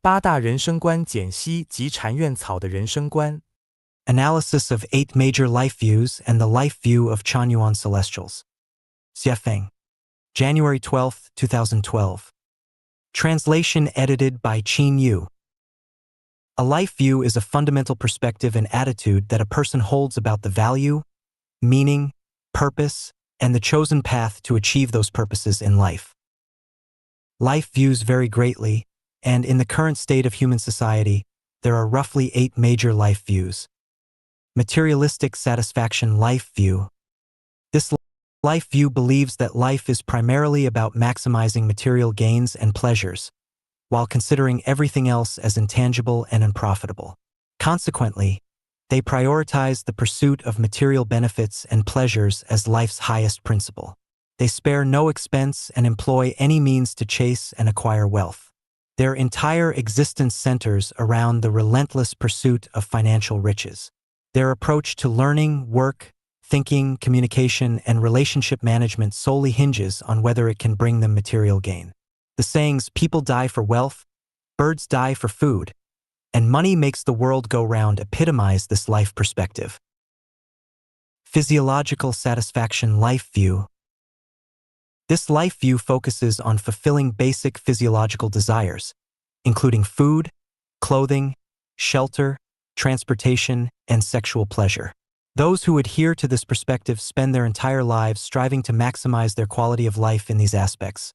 八大人生观简析及禅院草的人生观 Analysis of 8 major life views and the life view of Chanyuan celestials. Xiefeng. January 12, 2012. Translation edited by Chanyuan. A life view is a fundamental perspective and attitude that a person holds about the value, meaning, purpose, and the chosen path to achieve those purposes in life. Life views vary greatly, and in the current state of human society, there are roughly 8 major life views. Materialistic satisfaction life view. This life view believes that life is primarily about maximizing material gains and pleasures, while considering everything else as intangible and unprofitable. Consequently, they prioritize the pursuit of material benefits and pleasures as life's highest principle. They spare no expense and employ any means to chase and acquire wealth. Their entire existence centers around the relentless pursuit of financial riches. Their approach to learning, work, thinking, communication, and relationship management solely hinges on whether it can bring them material gain. The sayings, "People die for wealth, birds die for food, and money makes the world go round," epitomize this life perspective. Physiological satisfaction life view. This life view focuses on fulfilling basic physiological desires, including food, clothing, shelter, transportation, and sexual pleasure. Those who adhere to this perspective spend their entire lives striving to maximize their quality of life in these aspects,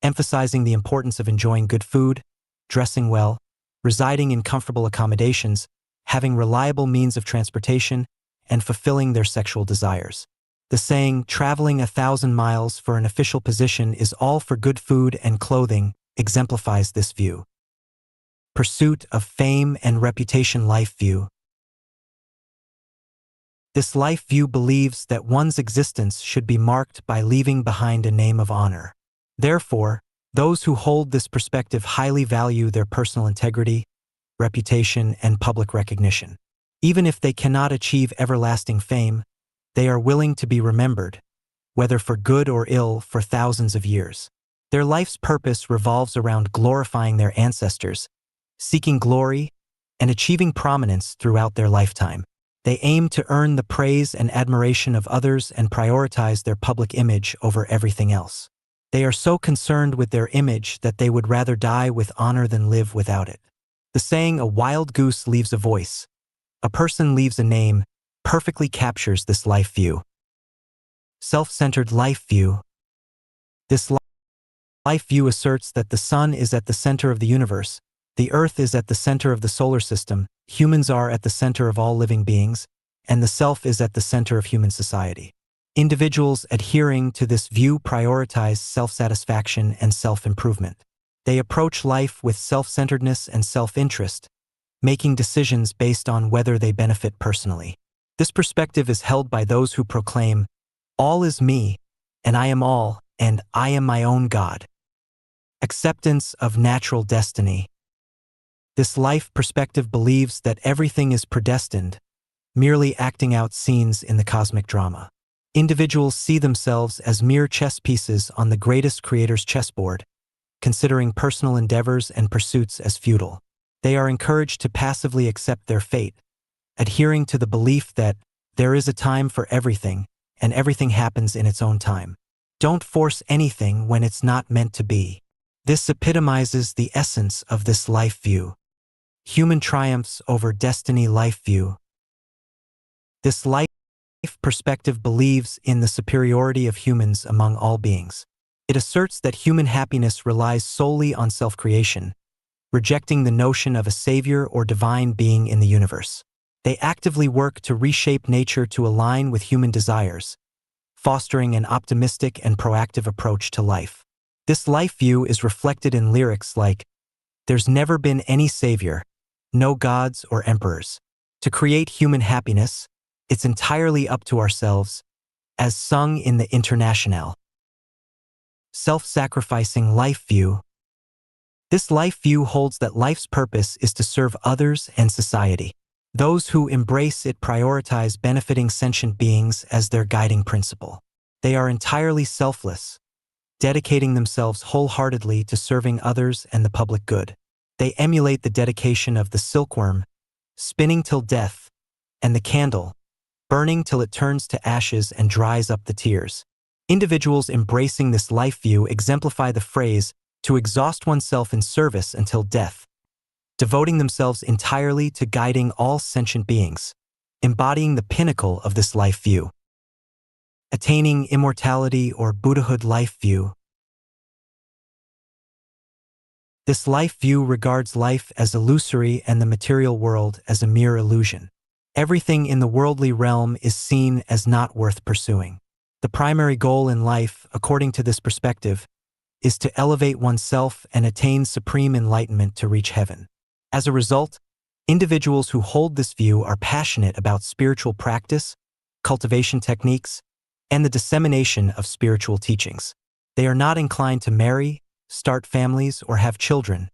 emphasizing the importance of enjoying good food, dressing well, residing in comfortable accommodations, having reliable means of transportation, and fulfilling their sexual desires. The saying, "Traveling 1,000 miles for an official position is all for good food and clothing," exemplifies this view. Pursuit of fame and reputation life view. This life view believes that one's existence should be marked by leaving behind a name of honor. Therefore, those who hold this perspective highly value their personal integrity, reputation, and public recognition. Even if they cannot achieve everlasting fame, they are willing to be remembered, whether for good or ill, for thousands of years. Their life's purpose revolves around glorifying their ancestors, seeking glory, and achieving prominence throughout their lifetime. They aim to earn the praise and admiration of others and prioritize their public image over everything else. They are so concerned with their image that they would rather die with honor than live without it. The saying, "A wild goose leaves a voice, a person leaves a name," perfectly captures this life view. Self-centered life view. This life view asserts that the sun is at the center of the universe, the earth is at the center of the solar system, humans are at the center of all living beings, and the self is at the center of human society. Individuals adhering to this view prioritize self-satisfaction and self-improvement. They approach life with self-centeredness and self-interest, making decisions based on whether they benefit personally. This perspective is held by those who proclaim, "All is me, and I am all, and I am my own God." Acceptance of natural destiny. This life perspective believes that everything is predestined, merely acting out scenes in the cosmic drama. Individuals see themselves as mere chess pieces on the greatest creator's chessboard, considering personal endeavors and pursuits as futile. They are encouraged to passively accept their fate, adhering to the belief that there is a time for everything, and everything happens in its own time. Don't force anything when it's not meant to be. This epitomizes the essence of this life view. Human triumphs over destiny life view. This life perspective believes in the superiority of humans among all beings. It asserts that human happiness relies solely on self-creation, rejecting the notion of a savior or divine being in the universe. They actively work to reshape nature to align with human desires, fostering an optimistic and proactive approach to life. This life view is reflected in lyrics like, "There's never been any savior, no gods or emperors. To create human happiness, it's entirely up to ourselves," as sung in the Internationale. Self-sacrificing life view. This life view holds that life's purpose is to serve others and society. Those who embrace it prioritize benefiting sentient beings as their guiding principle. They are entirely selfless, dedicating themselves wholeheartedly to serving others and the public good. They emulate the dedication of the silkworm, spinning till death, and the candle, burning till it turns to ashes and dries up the tears. Individuals embracing this life view exemplify the phrase, to exhaust oneself in service until death, devoting themselves entirely to guiding all sentient beings, embodying the pinnacle of this life view. Attaining immortality or Buddhahood life view. This life view regards life as illusory and the material world as a mere illusion. Everything in the worldly realm is seen as not worth pursuing. The primary goal in life, according to this perspective, is to elevate oneself and attain supreme enlightenment to reach heaven. As a result, individuals who hold this view are passionate about spiritual practice, cultivation techniques, and the dissemination of spiritual teachings. They are not inclined to marry, start families, or have children,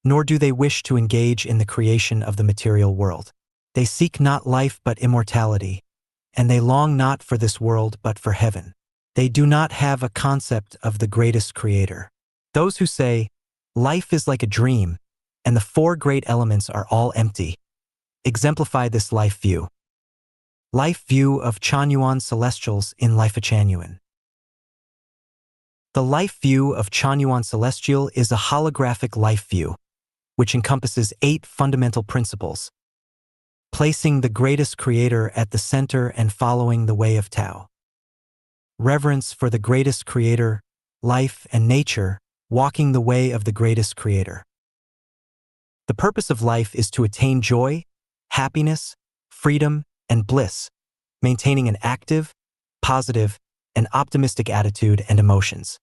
nor do they wish to engage in the creation of the material world. They seek not life but immortality, and they long not for this world but for heaven. They do not have a concept of the greatest creator. Those who say, life is like a dream, and the four great elements are all empty, exemplify this life view. Life view of Chanyuan celestials in Life of Chanyuan. The life view of Chanyuan celestial is a holographic life view, which encompasses 8 fundamental principles, placing the greatest creator at the center and following the way of Tao. Reverence for the greatest creator, life and nature, walking the way of the greatest creator. The purpose of life is to attain joy, happiness, freedom, and bliss, maintaining an active, positive, and optimistic attitude and emotions.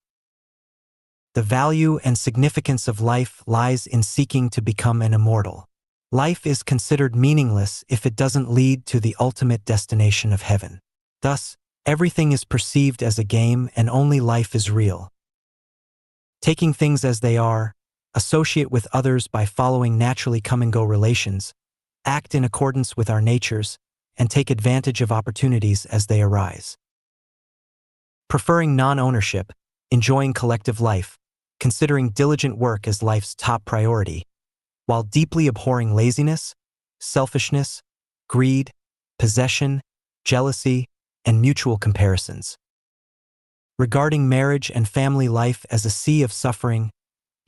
The value and significance of life lies in seeking to become an immortal. Life is considered meaningless if it doesn't lead to the ultimate destination of heaven. Thus, everything is perceived as a game and only life is real. Taking things as they are, associate with others by following naturally come-and-go relations, act in accordance with our natures, and take advantage of opportunities as they arise. Preferring non-ownership, enjoying collective life, considering diligent work as life's top priority, while deeply abhorring laziness, selfishness, greed, possession, jealousy, and mutual comparisons. Regarding marriage and family life as a sea of suffering,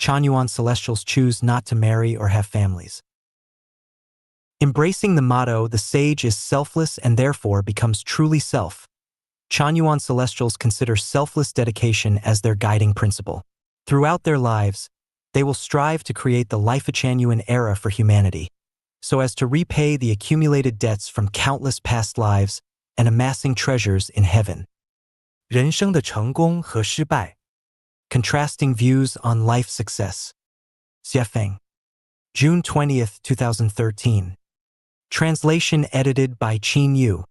Chanyuan celestials choose not to marry or have families. Embracing the motto, the sage is selfless and therefore becomes truly self, Chanyuan celestials consider selfless dedication as their guiding principle. Throughout their lives, they will strive to create the Life of Chanyuan era for humanity, so as to repay the accumulated debts from countless past lives and amassing treasures in heaven. 人生的成功和失败 Contrasting views on life success. Xiafeng. June 20th, 2013. Translation edited by Qin Yu.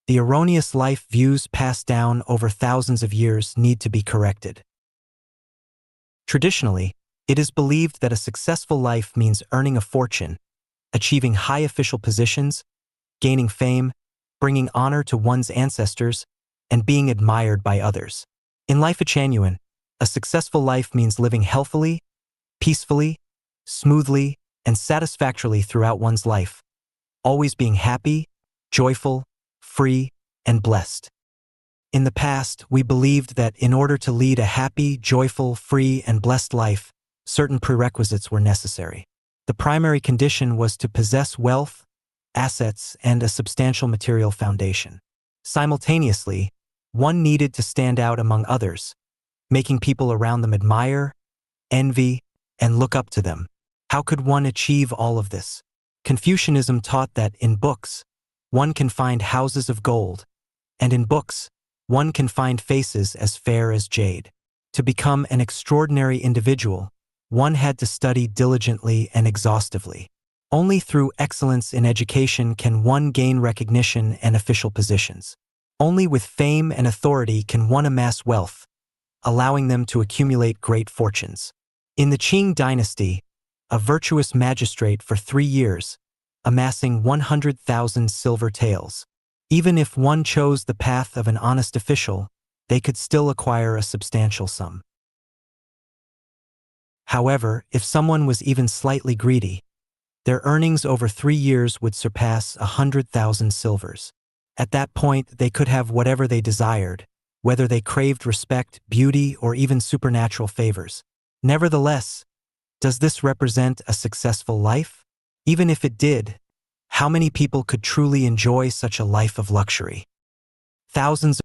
The erroneous life views passed down over thousands of years need to be corrected. Traditionally, it is believed that a successful life means earning a fortune, achieving high official positions, gaining fame, bringing honor to one's ancestors, and being admired by others. In Life of Chanyuan, a successful life means living healthily, peacefully, smoothly, and satisfactorily throughout one's life, always being happy, joyful, free, and blessed. In the past, we believed that in order to lead a happy, joyful, free, and blessed life, certain prerequisites were necessary. The primary condition was to possess wealth, assets, and a substantial material foundation. Simultaneously, one needed to stand out among others, making people around them admire, envy, and look up to them. How could one achieve all of this? Confucianism taught that in books, one can find houses of gold, and in books, one can find faces as fair as jade. To become an extraordinary individual, one had to study diligently and exhaustively. Only through excellence in education can one gain recognition and official positions. Only with fame and authority can one amass wealth, allowing them to accumulate great fortunes. In the Qing dynasty, a virtuous magistrate for 3 years, amassing 100,000 silver taels. Even if one chose the path of an honest official, they could still acquire a substantial sum. However, if someone was even slightly greedy, their earnings over 3 years would surpass 100,000 silvers. At that point, they could have whatever they desired, whether they craved respect, beauty, or even supernatural favors. Nevertheless, does this represent a successful life? Even if it did, how many people could truly enjoy such a life of luxury? Thousands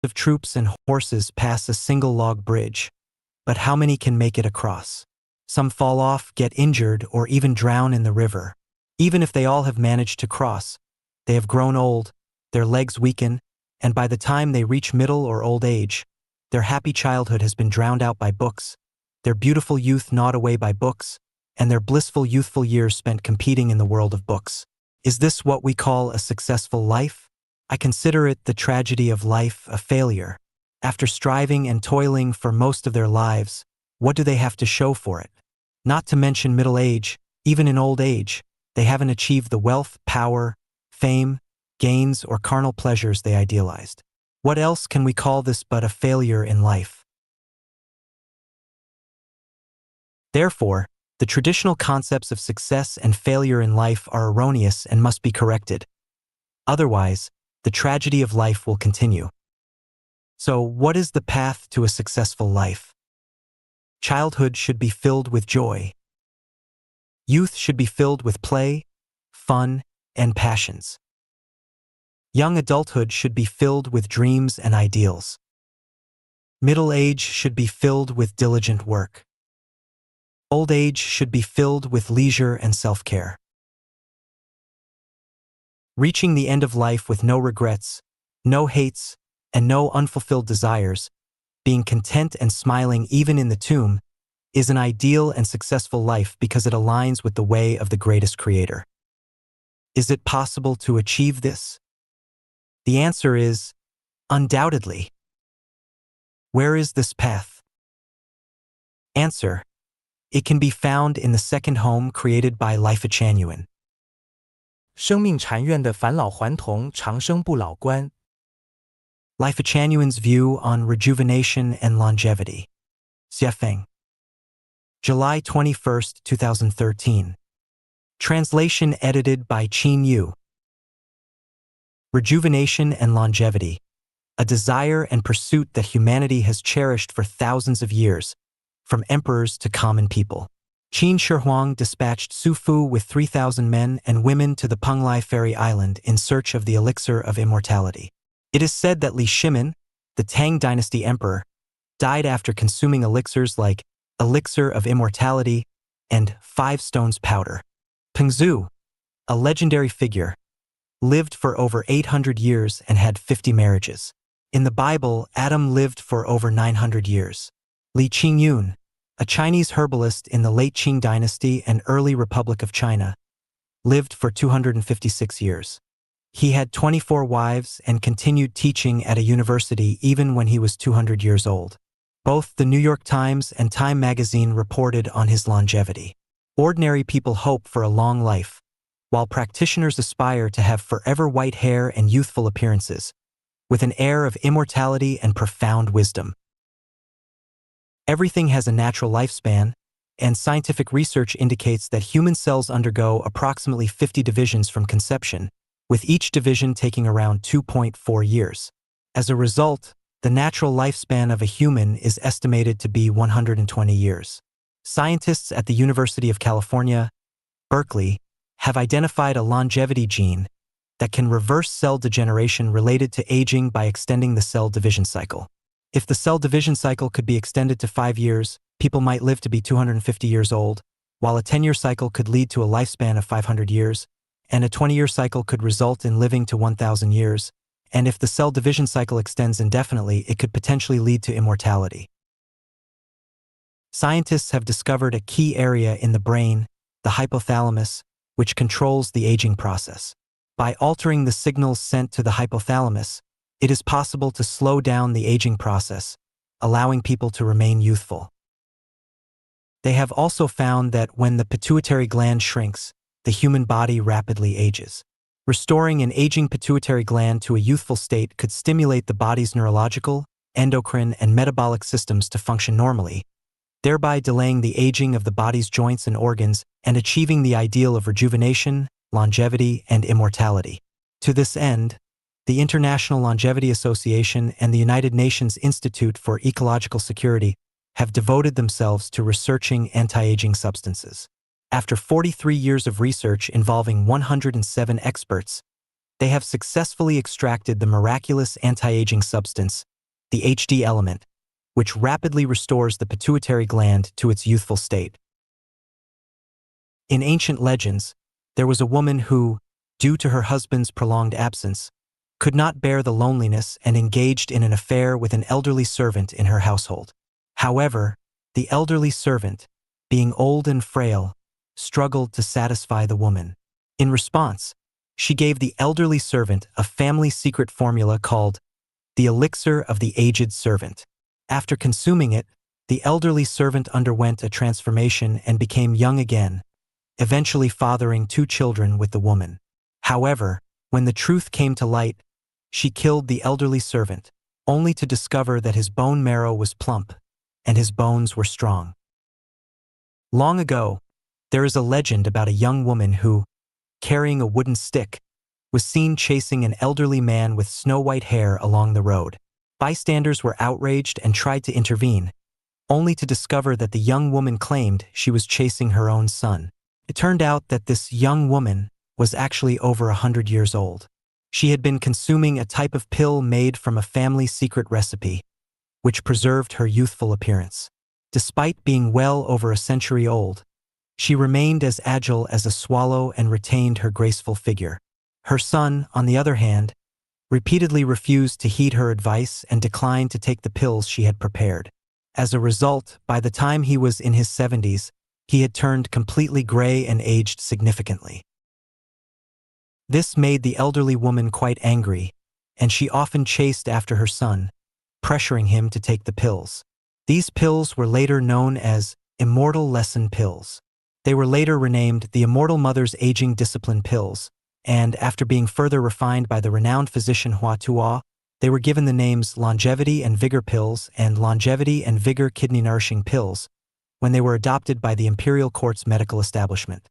of troops and horses pass a single log bridge, but how many can make it across? Some fall off, get injured, or even drown in the river. Even if they all have managed to cross, they have grown old, their legs weaken, and by the time they reach middle or old age, their happy childhood has been drowned out by books, their beautiful youth gnawed away by books, and their blissful youthful years spent competing in the world of books. Is this what we call a successful life? I consider it the tragedy of life, a failure. After striving and toiling for most of their lives, what do they have to show for it? Not to mention middle age, even in old age, they haven't achieved the wealth, power, fame, gains, or carnal pleasures they idealized. What else can we call this but a failure in life? Therefore, the traditional concepts of success and failure in life are erroneous and must be corrected. Otherwise, the tragedy of life will continue. So, what is the path to a successful life? Childhood should be filled with joy. Youth should be filled with play, fun, and passions. Young adulthood should be filled with dreams and ideals. Middle age should be filled with diligent work. Old age should be filled with leisure and self-care. Reaching the end of life with no regrets, no hates, and no unfulfilled desires, being content and smiling even in the tomb, is an ideal and successful life because it aligns with the way of the greatest creator. Is it possible to achieve this? The answer is, undoubtedly. Where is this path? Answer: it can be found in the second home created by Life Chanyuan. 生命禅院的返老还童、长生不老观。Life Chanyuan's view on rejuvenation and longevity. Xiafeng. July 21, 2013. Translation edited by Qin Yu. Rejuvenation and longevity, a desire and pursuit that humanity has cherished for thousands of years, from emperors to common people. Qin Shi Huang dispatched Su Fu with 3,000 men and women to the Penglai Fairy Island in search of the elixir of immortality. It is said that Li Shimin, the Tang Dynasty emperor, died after consuming elixirs like elixir of immortality and 5 stones powder. Pengzu, a legendary figure, lived for over 800 years and had 50 marriages. In the Bible, Adam lived for over 900 years. Li Qingyun, a Chinese herbalist in the late Qing Dynasty and early Republic of China, lived for 256 years. He had 24 wives and continued teaching at a university even when he was 200 years old. Both the New York Times and Time magazine reported on his longevity. Ordinary people hope for a long life, while practitioners aspire to have forever white hair and youthful appearances, with an air of immortality and profound wisdom. Everything has a natural lifespan, and scientific research indicates that human cells undergo approximately 50 divisions from conception, with each division taking around 2.4 years. As a result, the natural lifespan of a human is estimated to be 120 years. Scientists at the University of California, Berkeley, have identified a longevity gene that can reverse cell degeneration related to aging by extending the cell division cycle. If the cell division cycle could be extended to 5 years, people might live to be 250 years old, while a 10-year cycle could lead to a lifespan of 500 years, and a 20-year cycle could result in living to 1,000 years, and if the cell division cycle extends indefinitely, it could potentially lead to immortality. Scientists have discovered a key area in the brain, the hypothalamus, which controls the aging process. By altering the signals sent to the hypothalamus, it is possible to slow down the aging process, allowing people to remain youthful. They have also found that when the pituitary gland shrinks, the human body rapidly ages. Restoring an aging pituitary gland to a youthful state could stimulate the body's neurological, endocrine, and metabolic systems to function normally, thereby delaying the aging of the body's joints and organs and achieving the ideal of rejuvenation, longevity, and immortality. To this end, the International Longevity Association and the United Nations Institute for Ecological Security have devoted themselves to researching anti-aging substances. After 43 years of research involving 107 experts, they have successfully extracted the miraculous anti-aging substance, the HD element, which rapidly restores the pituitary gland to its youthful state. In ancient legends, there was a woman who, due to her husband's prolonged absence, could not bear the loneliness and engaged in an affair with an elderly servant in her household. However, the elderly servant, being old and frail, struggled to satisfy the woman. In response, she gave the elderly servant a family secret formula called the elixir of the aged servant. After consuming it, the elderly servant underwent a transformation and became young again, eventually fathering 2 children with the woman. However, when the truth came to light, she killed the elderly servant, only to discover that his bone marrow was plump and his bones were strong. Long ago, there is a legend about a young woman who, carrying a wooden stick, was seen chasing an elderly man with snow-white hair along the road. Bystanders were outraged and tried to intervene, only to discover that the young woman claimed she was chasing her own son. It turned out that this young woman was actually over 100 years old. She had been consuming a type of pill made from a family secret recipe, which preserved her youthful appearance. Despite being well over a century old, she remained as agile as a swallow and retained her graceful figure. Her son, on the other hand, repeatedly refused to heed her advice and declined to take the pills she had prepared. As a result, by the time he was in his 70s, he had turned completely gray and aged significantly. This made the elderly woman quite angry, and she often chased after her son, pressuring him to take the pills. These pills were later known as Immortal Lesson Pills. They were later renamed the Immortal Mother's Aging Discipline Pills, and after being further refined by the renowned physician Hua Tuo, they were given the names Longevity and Vigor Pills and Longevity and Vigor Kidney Nourishing Pills when they were adopted by the Imperial Court's medical establishment.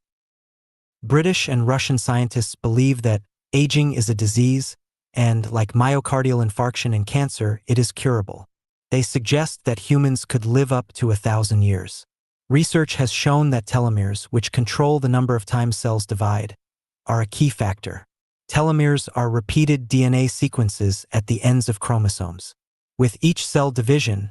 British and Russian scientists believe that aging is a disease, and like myocardial infarction and cancer, it is curable. They suggest that humans could live up to 1,000 years. Research has shown that telomeres, which control the number of times cells divide, are a key factor. Telomeres are repeated DNA sequences at the ends of chromosomes. With each cell division,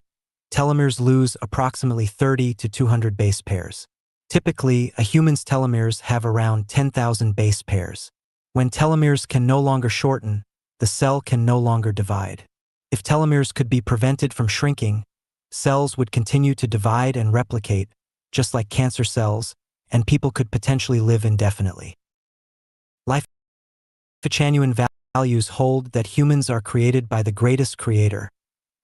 telomeres lose approximately 30 to 200 base pairs. Typically, a human's telomeres have around 10,000 base pairs. When telomeres can no longer shorten, the cell can no longer divide. If telomeres could be prevented from shrinking, cells would continue to divide and replicate, just like cancer cells, and people could potentially live indefinitely. Life Chanyuan values hold that humans are created by the greatest creator,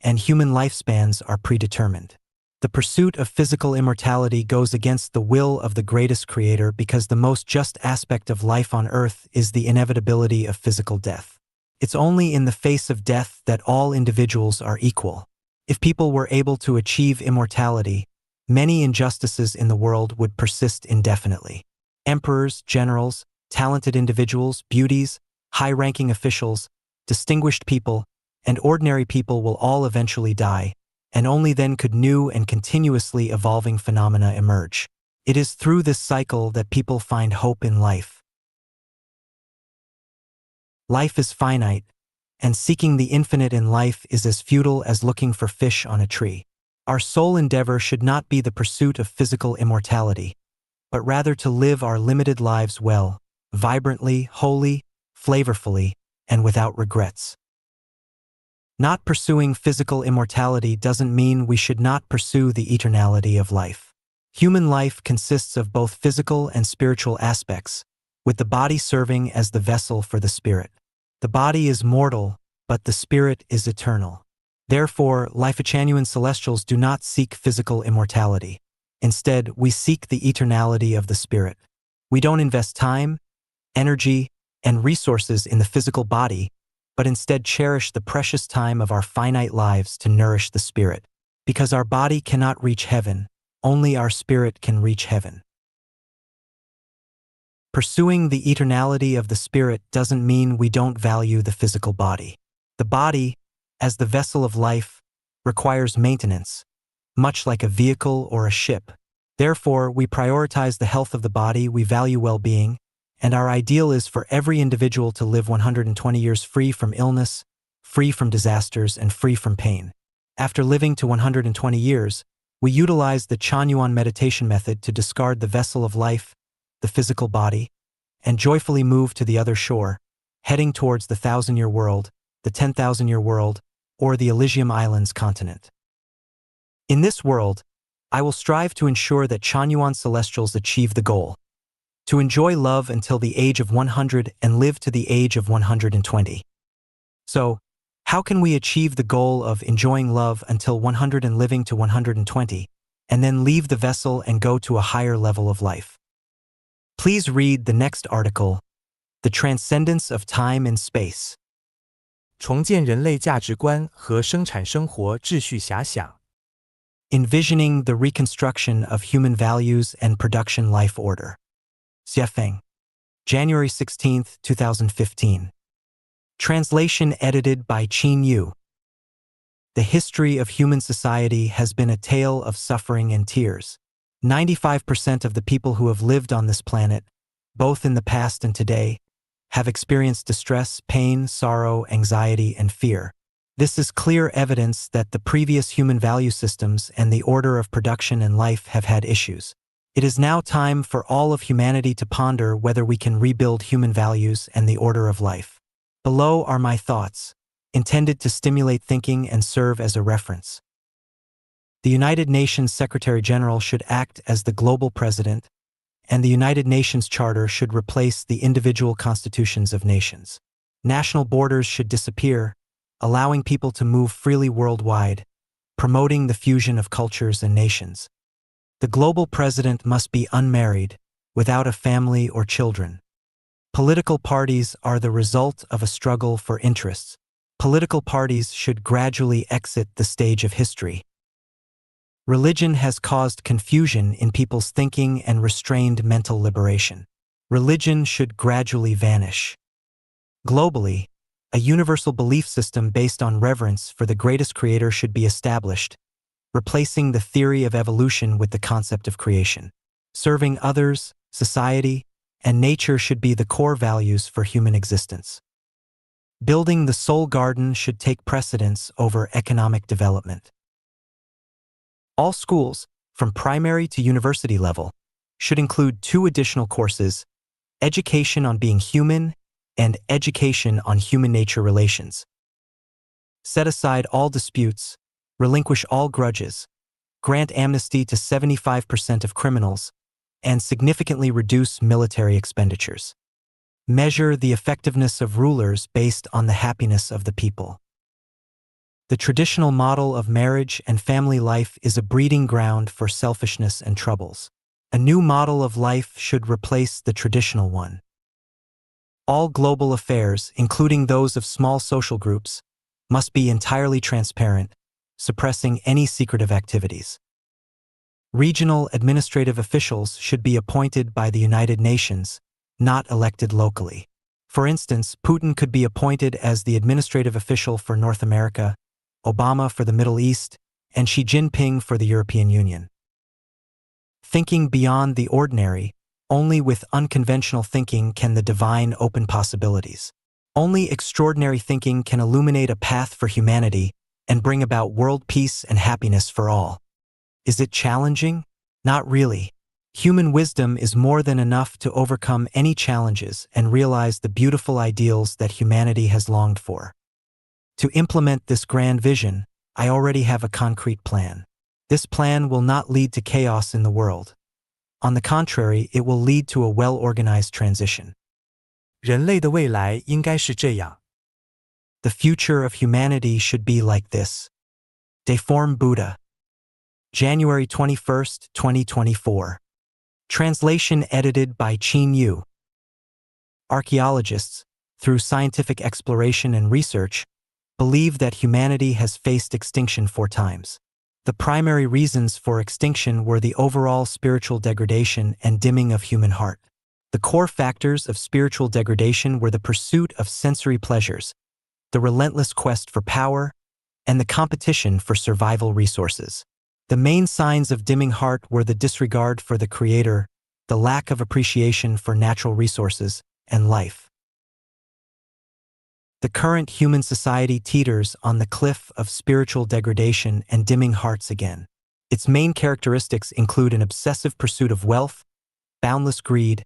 and human lifespans are predetermined. The pursuit of physical immortality goes against the will of the greatest creator because the most just aspect of life on earth is the inevitability of physical death. It's only in the face of death that all individuals are equal. If people were able to achieve immortality, many injustices in the world would persist indefinitely. Emperors, generals, talented individuals, beauties, high-ranking officials, distinguished people, and ordinary people will all eventually die, and only then could new and continuously evolving phenomena emerge. It is through this cycle that people find hope in life. Life is finite, and seeking the infinite in life is as futile as looking for fish on a tree. Our sole endeavor should not be the pursuit of physical immortality, but rather to live our limited lives well, vibrantly, wholly, flavorfully, and without regrets. Not pursuing physical immortality doesn't mean we should not pursue the eternality of life. Human life consists of both physical and spiritual aspects, with the body serving as the vessel for the spirit. The body is mortal, but the spirit is eternal. Therefore, Chanyuan celestials do not seek physical immortality. Instead, we seek the eternality of the spirit. We don't invest time, energy, and resources in the physical body, but instead cherish the precious time of our finite lives to nourish the spirit. Because our body cannot reach heaven, only our spirit can reach heaven. Pursuing the eternality of the spirit doesn't mean we don't value the physical body. The body, as the vessel of life, requires maintenance, much like a vehicle or a ship. Therefore, we prioritize the health of the body, we value well-being, and our ideal is for every individual to live 120 years free from illness, free from disasters, and free from pain. After living to 120 years, we utilize the Chanyuan meditation method to discard the vessel of life, the physical body, and joyfully move to the other shore, heading towards the 1,000-year world, the 10,000-year world, or the Elysium Islands continent. In this world, I will strive to ensure that Chanyuan celestials achieve the goal, to enjoy love until the age of 100 and live to the age of 120. So, how can we achieve the goal of enjoying love until 100 and living to 120, and then leave the vessel and go to a higher level of life? Please read the next article, The Transcendence of Time and Space. 重建人类价值观和生产生活秩序遐想。Envisioning the Reconstruction of Human Values and Production Life Order. Xiefeng, January 16, 2015. Translation edited by Chanyuan. The history of human society has been a tale of suffering and tears. 95% of the people who have lived on this planet, both in the past and today, have experienced distress, pain, sorrow, anxiety, and fear. This is clear evidence that the previous human value systems and the order of production and life have had issues. It is now time for all of humanity to ponder whether we can rebuild human values and the order of life. Below are my thoughts, intended to stimulate thinking and serve as a reference. The United Nations Secretary-General should act as the global president, and the United Nations Charter should replace the individual constitutions of nations. National borders should disappear, allowing people to move freely worldwide, promoting the fusion of cultures and nations. The global president must be unmarried, without a family or children. Political parties are the result of a struggle for interests. Political parties should gradually exit the stage of history. Religion has caused confusion in people's thinking and restrained mental liberation. Religion should gradually vanish. Globally, a universal belief system based on reverence for the greatest creator should be established, replacing the theory of evolution with the concept of creation. Serving others, society, and nature should be the core values for human existence. Building the soul garden should take precedence over economic development. All schools, from primary to university level, should include 2 additional courses: Education on Being Human and Education on Human-Nature Relations. Set aside all disputes, relinquish all grudges, grant amnesty to 75% of criminals, and significantly reduce military expenditures. Measure the effectiveness of rulers based on the happiness of the people. The traditional model of marriage and family life is a breeding ground for selfishness and troubles. A new model of life should replace the traditional one. All global affairs, including those of small social groups, must be entirely transparent, suppressing any secretive activities. Regional administrative officials should be appointed by the United Nations, not elected locally. For instance, Putin could be appointed as the administrative official for North America, Obama for the Middle East, and Xi Jinping for the European Union. Thinking beyond the ordinary, only with unconventional thinking can the divine open possibilities. Only extraordinary thinking can illuminate a path for humanity and bring about world peace and happiness for all. Is it challenging? Not really. Human wisdom is more than enough to overcome any challenges and realize the beautiful ideals that humanity has longed for. To implement this grand vision, I already have a concrete plan. This plan will not lead to chaos in the world. On the contrary, it will lead to a well-organized transition. 人类的未来应该是这样。 The future of humanity should be like this. Deform Buddha. January 21, 2024. Translation edited by Chanyuan. Archaeologists, through scientific exploration and research, believe that humanity has faced extinction 4 times. The primary reasons for extinction were the overall spiritual degradation and dimming of human heart. The core factors of spiritual degradation were the pursuit of sensory pleasures, the relentless quest for power, and the competition for survival resources. The main signs of dimming heart were the disregard for the Creator, the lack of appreciation for natural resources, and life. The current human society teeters on the cliff of spiritual degradation and dimming hearts again. Its main characteristics include an obsessive pursuit of wealth, boundless greed,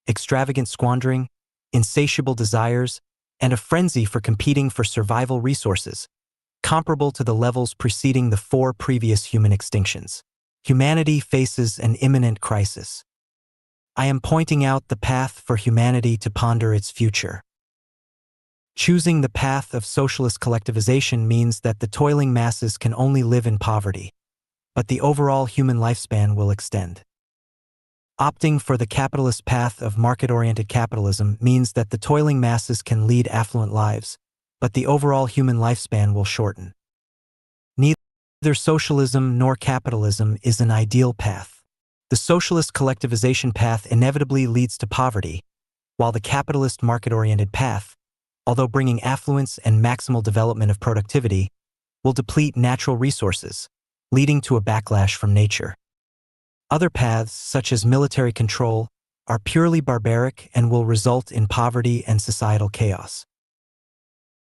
extravagant squandering, insatiable desires, and a frenzy for competing for survival resources, comparable to the levels preceding the 4 previous human extinctions. Humanity faces an imminent crisis. I am pointing out the path for humanity to ponder its future. Choosing the path of socialist collectivization means that the toiling masses can only live in poverty, but the overall human lifespan will extend. Opting for the capitalist path of market-oriented capitalism means that the toiling masses can lead affluent lives, but the overall human lifespan will shorten. Neither socialism nor capitalism is an ideal path. The socialist collectivization path inevitably leads to poverty, while the capitalist market-oriented path, although bringing affluence and maximal development of productivity, will deplete natural resources, leading to a backlash from nature. Other paths, such as military control, are purely barbaric and will result in poverty and societal chaos.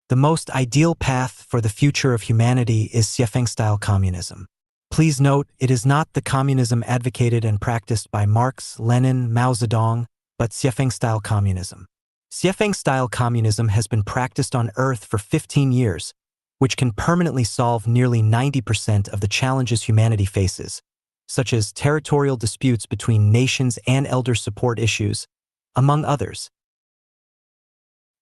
The most ideal path for the future of humanity is Xiefeng-style communism. Please note, it is not the communism advocated and practiced by Marx, Lenin, Mao Zedong, but Xiefeng-style communism. Xiefeng-style communism has been practiced on Earth for 15 years, which can permanently solve nearly 90% of the challenges humanity faces, such as territorial disputes between nations and elder support issues, among others.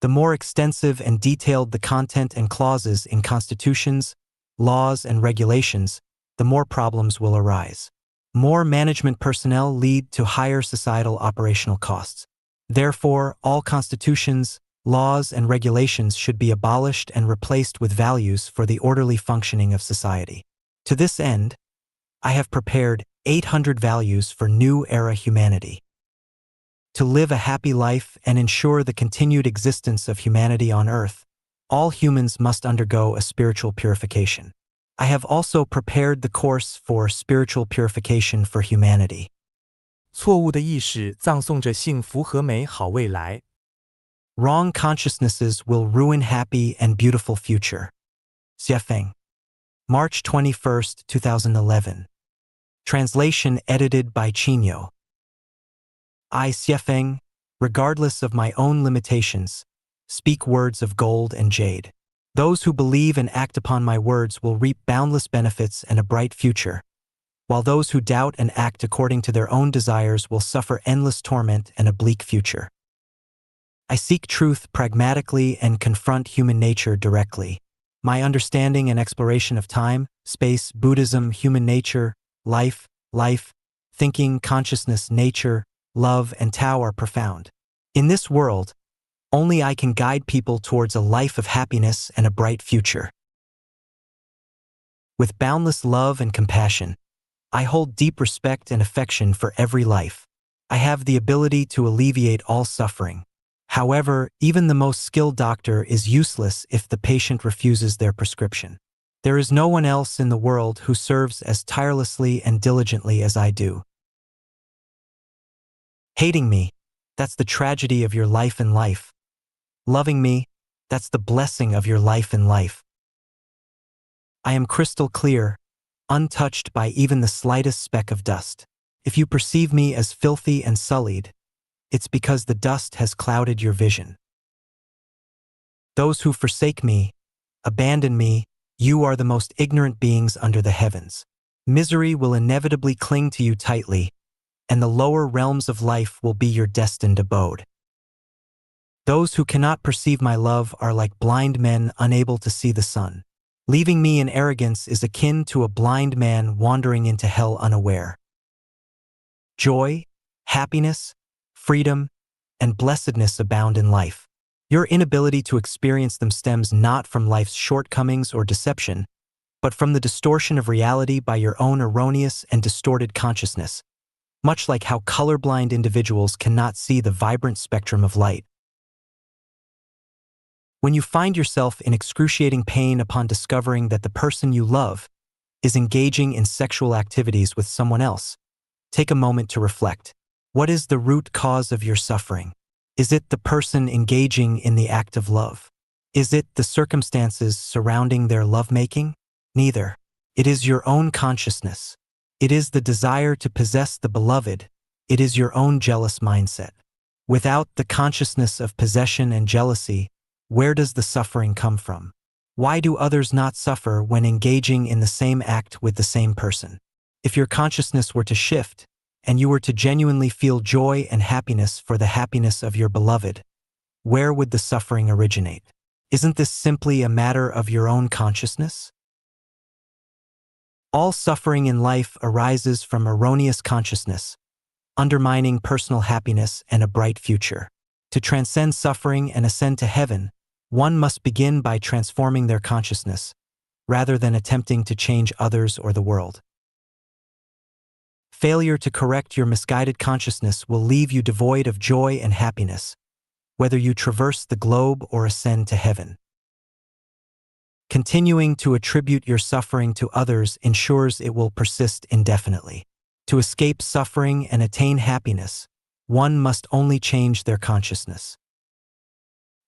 The more extensive and detailed the content and clauses in constitutions, laws, and regulations, the more problems will arise. More management personnel lead to higher societal operational costs. Therefore, all constitutions, laws, and regulations should be abolished and replaced with values for the orderly functioning of society. To this end, I have prepared 800 values for new era humanity. To live a happy life and ensure the continued existence of humanity on Earth, all humans must undergo a spiritual purification. I have also prepared the course for spiritual purification for humanity. 错误的意识葬送着幸福和美好未来。 Wrong consciousnesses will ruin happy and beautiful future. Xiefeng. March 21, 2011. Translation edited by Chanyuan. I, Xiefeng, regardless of my own limitations, speak words of gold and jade. Those who believe and act upon my words will reap boundless benefits and a bright future, while those who doubt and act according to their own desires will suffer endless torment and a bleak future. I seek truth pragmatically and confront human nature directly. My understanding and exploration of time, space, Buddhism, human nature, life, thinking, consciousness, nature, love, and Tao are profound. In this world, only I can guide people towards a life of happiness and a bright future. With boundless love and compassion, I hold deep respect and affection for every life. I have the ability to alleviate all suffering. However, even the most skilled doctor is useless if the patient refuses their prescription. There is no one else in the world who serves as tirelessly and diligently as I do. Hating me, that's the tragedy of your life in life. Loving me, that's the blessing of your life in life. I am crystal clear, untouched by even the slightest speck of dust. If you perceive me as filthy and sullied, it's because the dust has clouded your vision. Those who forsake me, abandon me, you are the most ignorant beings under the heavens. Misery will inevitably cling to you tightly, and the lower realms of life will be your destined abode. Those who cannot perceive my love are like blind men unable to see the sun. Leaving me in arrogance is akin to a blind man wandering into hell unaware. Joy, happiness, freedom, and blessedness abound in life. Your inability to experience them stems not from life's shortcomings or deception, but from the distortion of reality by your own erroneous and distorted consciousness, much like how colorblind individuals cannot see the vibrant spectrum of light. When you find yourself in excruciating pain upon discovering that the person you love is engaging in sexual activities with someone else, take a moment to reflect. What is the root cause of your suffering? Is it the person engaging in the act of love? Is it the circumstances surrounding their lovemaking? Neither. It is your own consciousness. It is the desire to possess the beloved. It is your own jealous mindset. Without the consciousness of possession and jealousy, where does the suffering come from? Why do others not suffer when engaging in the same act with the same person? If your consciousness were to shift, and you were to genuinely feel joy and happiness for the happiness of your beloved, where would the suffering originate? Isn't this simply a matter of your own consciousness? All suffering in life arises from erroneous consciousness, undermining personal happiness and a bright future. To transcend suffering and ascend to heaven, one must begin by transforming their consciousness, rather than attempting to change others or the world. Failure to correct your misguided consciousness will leave you devoid of joy and happiness, whether you traverse the globe or ascend to heaven. Continuing to attribute your suffering to others ensures it will persist indefinitely. To escape suffering and attain happiness, one must only change their consciousness.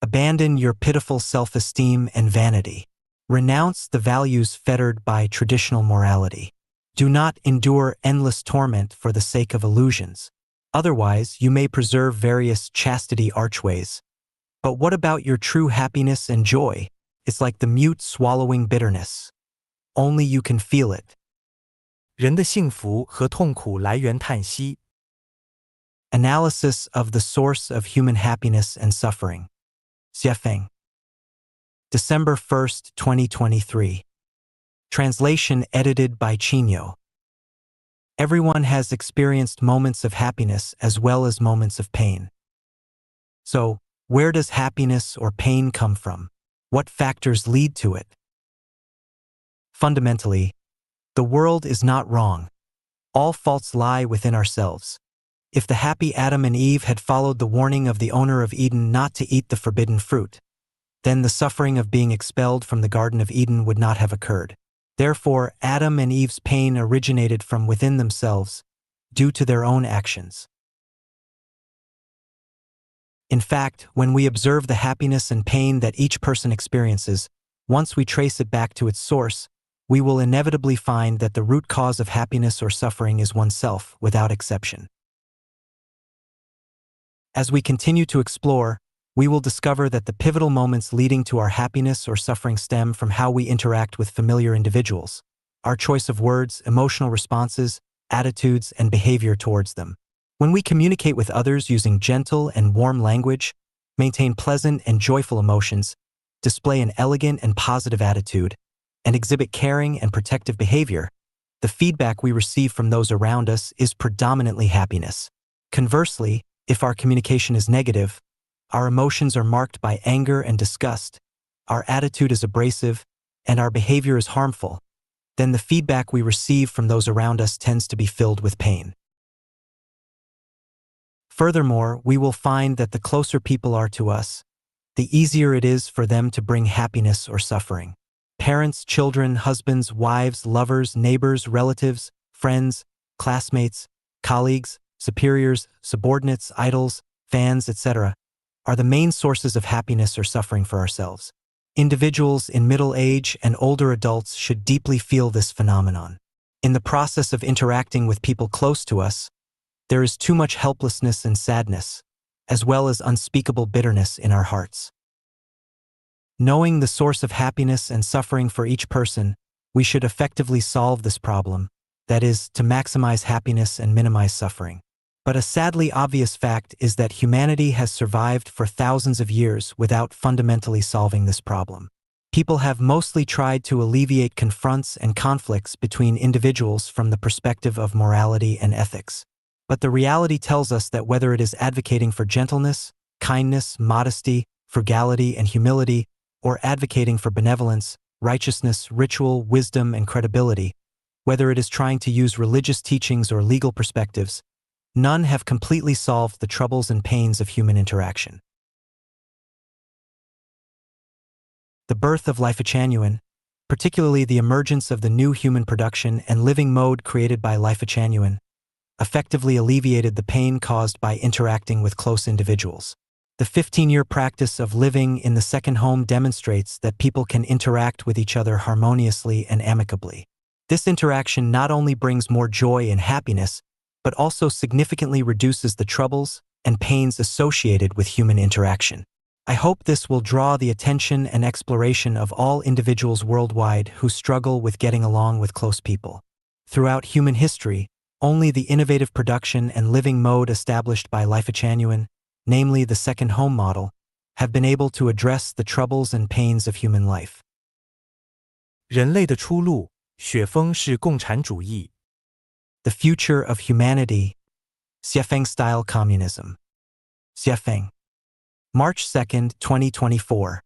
Abandon your pitiful self-esteem and vanity. Renounce the values fettered by traditional morality. Do not endure endless torment for the sake of illusions. Otherwise, you may preserve various chastity archways. But what about your true happiness and joy? It's like the mute swallowing bitterness. Only you can feel it. 人的幸福和痛苦来源叹息。Analysis of the source of human happiness and suffering. Xiefeng. December 1st, 2023. Translation edited by Chanyuan. Everyone has experienced moments of happiness as well as moments of pain. So, where does happiness or pain come from? What factors lead to it? Fundamentally, the world is not wrong. All faults lie within ourselves. If the happy Adam and Eve had followed the warning of the owner of Eden not to eat the forbidden fruit, then the suffering of being expelled from the Garden of Eden would not have occurred. Therefore, Adam and Eve's pain originated from within themselves, due to their own actions. In fact, when we observe the happiness and pain that each person experiences, once we trace it back to its source, we will inevitably find that the root cause of happiness or suffering is oneself, without exception. As we continue to explore, we will discover that the pivotal moments leading to our happiness or suffering stem from how we interact with familiar individuals, our choice of words, emotional responses, attitudes, and behavior towards them. When we communicate with others using gentle and warm language, maintain pleasant and joyful emotions, display an elegant and positive attitude, and exhibit caring and protective behavior, the feedback we receive from those around us is predominantly happiness. Conversely, if our communication is negative, our emotions are marked by anger and disgust, our attitude is abrasive, and our behavior is harmful, then the feedback we receive from those around us tends to be filled with pain. Furthermore, we will find that the closer people are to us, the easier it is for them to bring happiness or suffering. Parents, children, husbands, wives, lovers, neighbors, relatives, friends, classmates, colleagues, superiors, subordinates, idols, fans, etc., are the main sources of happiness or suffering for ourselves. Individuals in middle age and older adults should deeply feel this phenomenon. In the process of interacting with people close to us, there is too much helplessness and sadness, as well as unspeakable bitterness in our hearts. Knowing the source of happiness and suffering for each person, we should effectively solve this problem, that is, to maximize happiness and minimize suffering. But a sadly obvious fact is that humanity has survived for thousands of years without fundamentally solving this problem. People have mostly tried to alleviate confronts and conflicts between individuals from the perspective of morality and ethics. But the reality tells us that whether it is advocating for gentleness, kindness, modesty, frugality, and humility, or advocating for benevolence, righteousness, ritual, wisdom, and credibility, whether it is trying to use religious teachings or legal perspectives, none have completely solved the troubles and pains of human interaction. The birth of Life Chanyuan, particularly the emergence of the new human production and living mode created by Life Chanyuan, effectively alleviated the pain caused by interacting with close individuals. The 15-year practice of living in the second home demonstrates that people can interact with each other harmoniously and amicably. This interaction not only brings more joy and happiness, but also significantly reduces the troubles and pains associated with human interaction. I hope this will draw the attention and exploration of all individuals worldwide who struggle with getting along with close people. Throughout human history, only the innovative production and living mode established by Life Chanyuan, namely the second home model, have been able to address the troubles and pains of human life. 人类的出路，雪峰是共产主义。The future of humanity, Xiefeng-style communism. Xiefeng. March 2nd, 2024.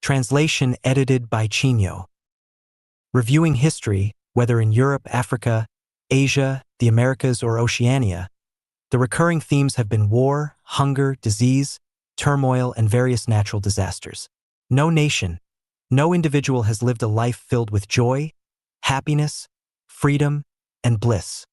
Translation edited by Chanyuan. Reviewing history, whether in Europe, Africa, Asia, the Americas, or Oceania, the recurring themes have been war, hunger, disease, turmoil, and various natural disasters. No nation, no individual has lived a life filled with joy, happiness, freedom, and bliss.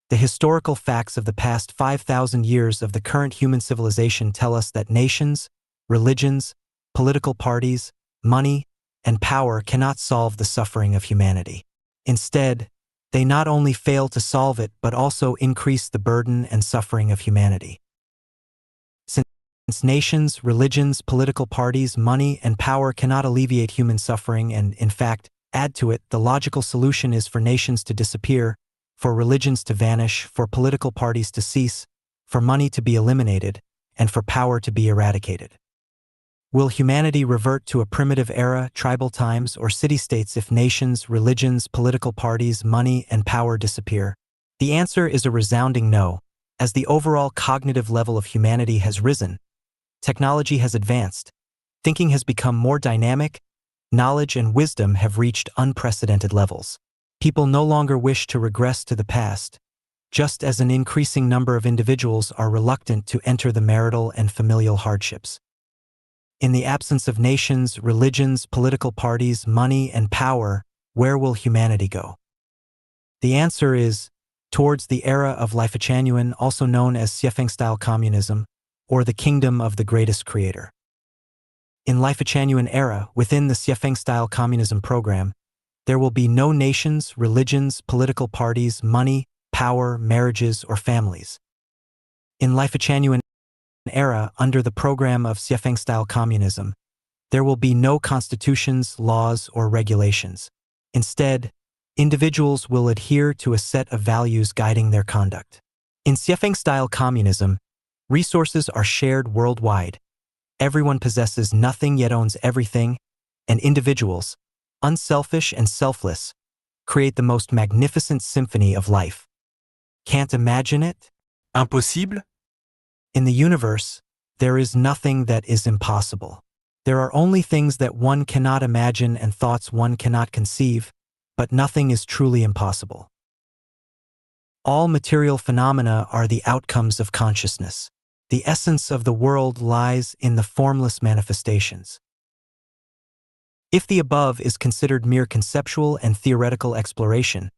The historical facts of the past 5,000 years of the current human civilization tell us that nations, religions, political parties, money, and power cannot solve the suffering of humanity. Instead, they not only fail to solve it but also increase the burden and suffering of humanity. Since nations, religions, political parties, money, and power cannot alleviate human suffering and, in fact, add to it, the logical solution is for nations to disappear, for religions to vanish, for political parties to cease, for money to be eliminated, and for power to be eradicated. Will humanity revert to a primitive era, tribal times, or city-states if nations, religions, political parties, money, and power disappear? The answer is a resounding no. As the overall cognitive level of humanity has risen, technology has advanced, thinking has become more dynamic, knowledge and wisdom have reached unprecedented levels. People no longer wish to regress to the past, just as an increasing number of individuals are reluctant to enter the marital and familial hardships. In the absence of nations, religions, political parties, money, and power, where will humanity go? The answer is, towards the era of Life Chanyuan, also known as Xiefeng-style communism, or the kingdom of the greatest creator. In Life Chanyuan era, within the Xiefeng-style communism program, there will be no nations, religions, political parties, money, power, marriages, or families. In Life Chanyuan era, under the program of Xiefeng-style communism, there will be no constitutions, laws, or regulations. Instead, individuals will adhere to a set of values guiding their conduct. In Xiefeng-style communism, resources are shared worldwide. Everyone possesses nothing yet owns everything, and individuals, unselfish and selfless, create the most magnificent symphony of life. Can't imagine it? Impossible? In the universe, there is nothing that is impossible. There are only things that one cannot imagine and thoughts one cannot conceive, but nothing is truly impossible. All material phenomena are the outcomes of consciousness. The essence of the world lies in the formless manifestations. If the above is considered mere conceptual and theoretical exploration,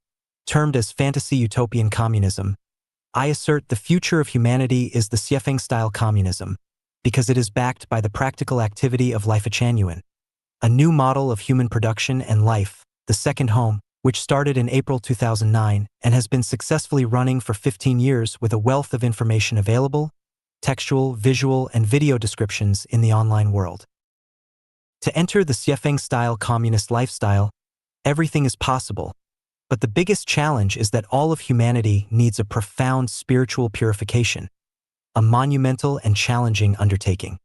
termed as fantasy utopian communism, I assert the future of humanity is the Xiefeng-style communism, because it is backed by the practical activity of Life Chanyuan, a new model of human production and life, the second home, which started in April 2009 and has been successfully running for 15 years with a wealth of information available, textual, visual, and video descriptions in the online world. To enter the Xiefeng-style communist lifestyle, everything is possible, but the biggest challenge is that all of humanity needs a profound spiritual purification, a monumental and challenging undertaking.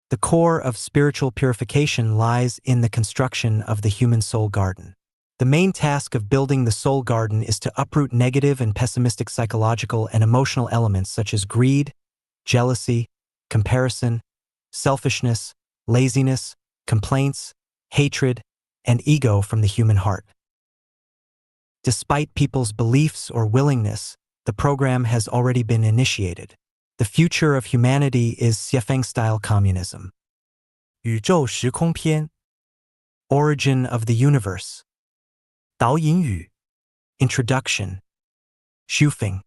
The core of spiritual purification lies in the construction of the human soul garden. The main task of building the soul garden is to uproot negative and pessimistic psychological and emotional elements such as greed, jealousy, comparison, selfishness, laziness, complaints, hatred, and ego from the human heart. Despite people's beliefs or willingness, the program has already been initiated. The future of humanity is Xiefeng-style communism. 宇宙时空篇 Origin of the universe. 导引语 Introduction. Xufeng.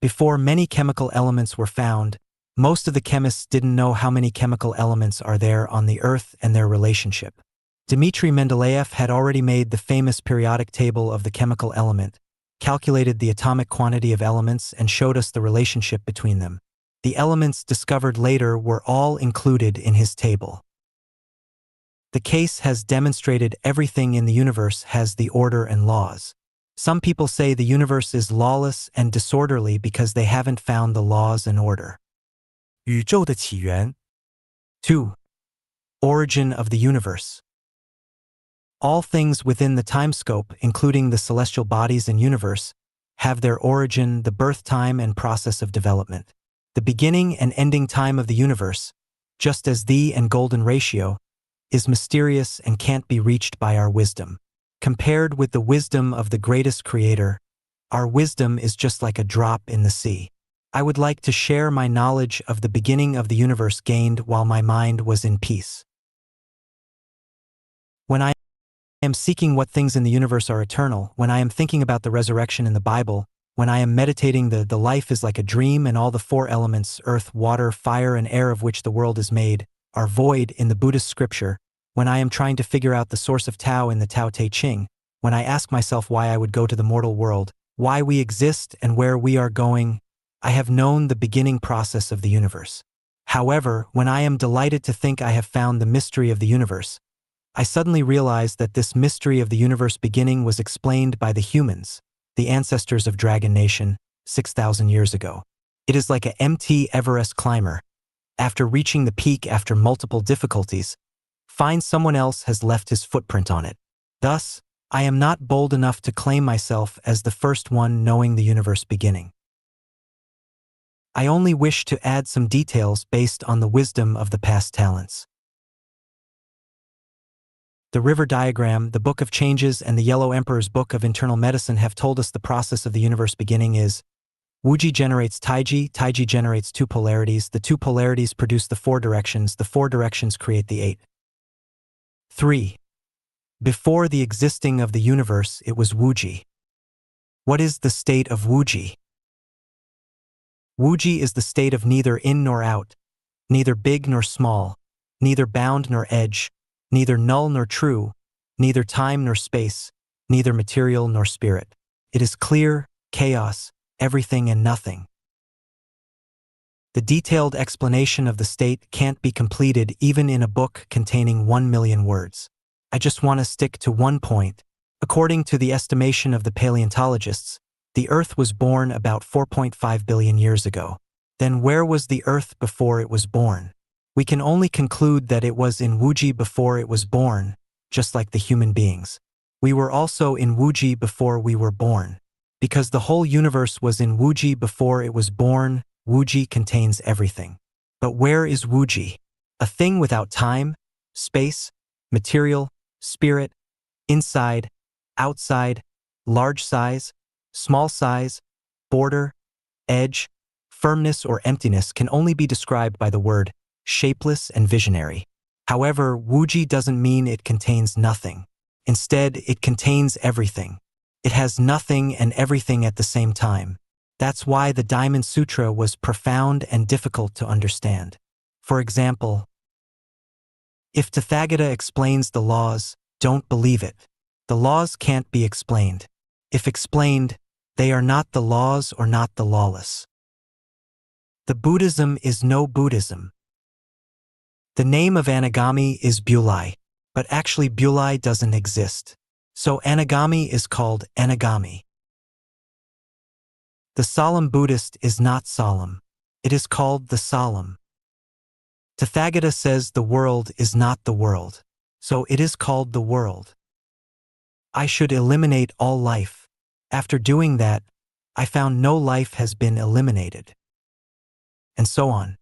Before many chemical elements were found, most of the chemists didn't know how many chemical elements are there on the Earth and their relationship. Dmitry Mendeleev had already made the famous periodic table of the chemical element, calculated the atomic quantity of elements, and showed us the relationship between them. The elements discovered later were all included in his table. The case has demonstrated everything in the universe has the order and laws. Some people say the universe is lawless and disorderly because they haven't found the laws and order. 宇宙的起源 2. Origin of the universe. All things within the timescope, including the celestial bodies and universe, have their origin, the birth time and process of development. The beginning and ending time of the universe, just as the and golden ratio, is mysterious and can't be reached by our wisdom. Compared with the wisdom of the greatest creator, our wisdom is just like a drop in the sea. I would like to share my knowledge of the beginning of the universe gained while my mind was in peace. When I am seeking what things in the universe are eternal, when I am thinking about the resurrection in the Bible, when I am meditating the life is like a dream and all the four elements, earth, water, fire, and air of which the world is made, are void in the Buddhist scripture, when I am trying to figure out the source of Tao in the Tao Te Ching, when I ask myself why I would go to the mortal world, why we exist and where we are going, I have known the beginning process of the universe. However, when I am delighted to think I have found the mystery of the universe, I suddenly realize that this mystery of the universe beginning was explained by the humans, the ancestors of Dragon Nation, 6,000 years ago. It is like an empty Everest climber. After reaching the peak after multiple difficulties, finds someone else has left his footprint on it. Thus, I am not bold enough to claim myself as the first one knowing the universe beginning. I only wish to add some details based on the wisdom of the past talents. The river diagram, the Book of Changes, and the Yellow Emperor's Book of Internal Medicine have told us the process of the universe beginning is Wuji generates Taiji, Taiji generates two polarities, the two polarities produce the four directions create the 8. 3. Before the existing of the universe, it was Wuji. What is the state of Wuji? Wuji is the state of neither in nor out, neither big nor small, neither bound nor edge, neither null nor true, neither time nor space, neither material nor spirit. It is clear, chaos, everything and nothing. The detailed explanation of the state can't be completed even in a book containing 1 million words. I just want to stick to one point. According to the estimation of the paleontologists, the Earth was born about 4.5 billion years ago. Then where was the Earth before it was born? We can only conclude that it was in Wuji before it was born, just like the human beings. We were also in Wuji before we were born. Because the whole universe was in Wuji before it was born, Wuji contains everything. But where is Wuji? A thing without time, space, material, spirit, inside, outside, large size, small size, border, edge, firmness or emptiness can only be described by the word shapeless and visionary. However, Wuji doesn't mean it contains nothing. Instead, it contains everything. It has nothing and everything at the same time. That's why the Diamond Sutra was profound and difficult to understand. For example, if Tathagata explains the laws, don't believe it. The laws can't be explained. If explained, they are not the laws or not the lawless. The Buddhism is no Buddhism. The name of Anagami is Bulai, but actually Bulai doesn't exist. So Anagami is called Anagami. The solemn Buddhist is not solemn. It is called the solemn. Tathagata says the world is not the world, so it is called the world. I should eliminate all life. After doing that, I found no life has been eliminated. And so on.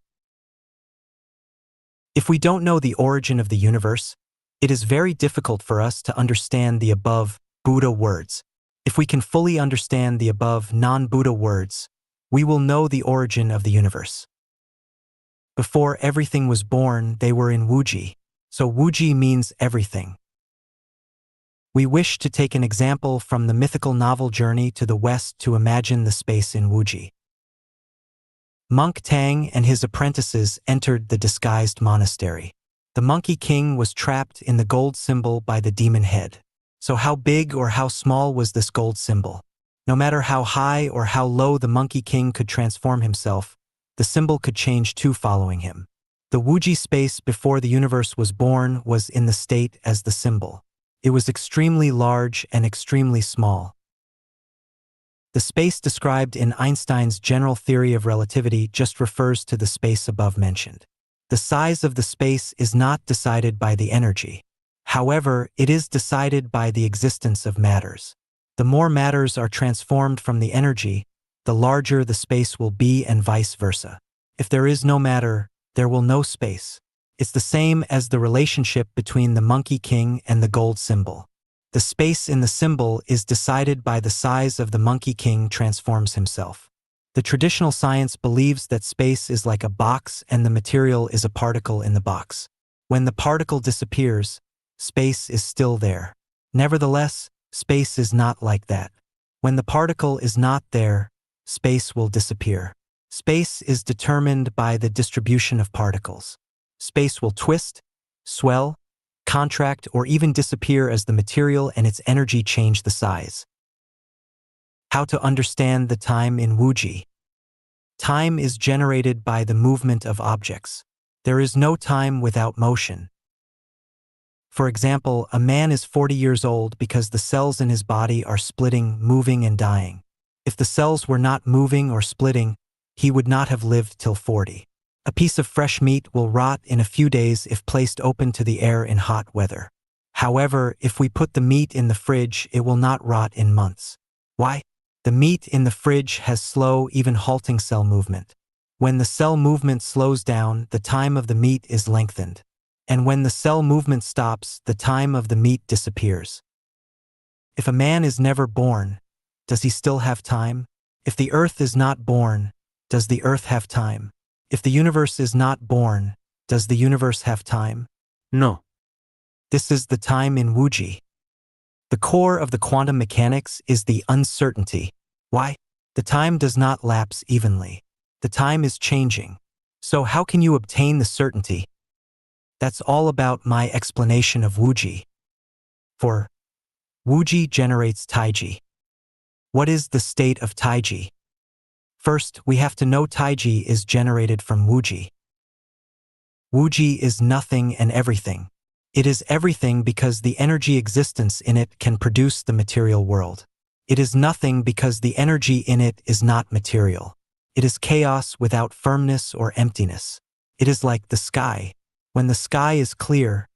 If we don't know the origin of the universe, it is very difficult for us to understand the above Buddha words. If we can fully understand the above non-Buddha words, we will know the origin of the universe. Before everything was born, they were in Wuji, so Wuji means everything. We wish to take an example from the mythical novel Journey to the West to imagine the space in Wuji. Monk Tang and his apprentices entered the disguised monastery. The Monkey King was trapped in the gold symbol by the demon head. So how big or how small was this gold symbol? No matter how high or how low the Monkey King could transform himself, the symbol could change too following him. The Wuji space before the universe was born was in the state as the symbol. It was extremely large and extremely small. The space described in Einstein's general theory of relativity just refers to the space above mentioned. The size of the space is not decided by the energy. However, it is decided by the existence of matters. The more matters are transformed from the energy, the larger the space will be and vice versa. If there is no matter, there will no space. It's the same as the relationship between the Monkey King and the gold symbol. The space in the symbol is decided by the size of the Monkey King transforms himself. The traditional science believes that space is like a box and the material is a particle in the box. When the particle disappears, space is still there. Nevertheless, space is not like that. When the particle is not there, space will disappear. Space is determined by the distribution of particles. Space will twist, swell, contract, or even disappear as the material and its energy change the size. How to understand the time in Wuji? Time is generated by the movement of objects. There is no time without motion. For example, a man is 40 years old because the cells in his body are splitting, moving, and dying. If the cells were not moving or splitting, he would not have lived till 40. A piece of fresh meat will rot in a few days if placed open to the air in hot weather. However, if we put the meat in the fridge, it will not rot in months. Why? The meat in the fridge has slow, even halting cell movement. When the cell movement slows down, the time of the meat is lengthened. And when the cell movement stops, the time of the meat disappears. If a man is never born, does he still have time? If the earth is not born, does the earth have time? If the universe is not born, does the universe have time? No. This is the time in Wuji. The core of the quantum mechanics is the uncertainty. Why? The time does not lapse evenly. The time is changing. So how can you obtain the certainty? That's all about my explanation of Wuji. For Wuji generates Taiji. What is the state of Taiji? First, we have to know Taiji is generated from Wuji. Wuji is nothing and everything. It is everything because the energy existence in it can produce the material world. It is nothing because the energy in it is not material. It is chaos without firmness or emptiness. It is like the sky. When the sky is clear,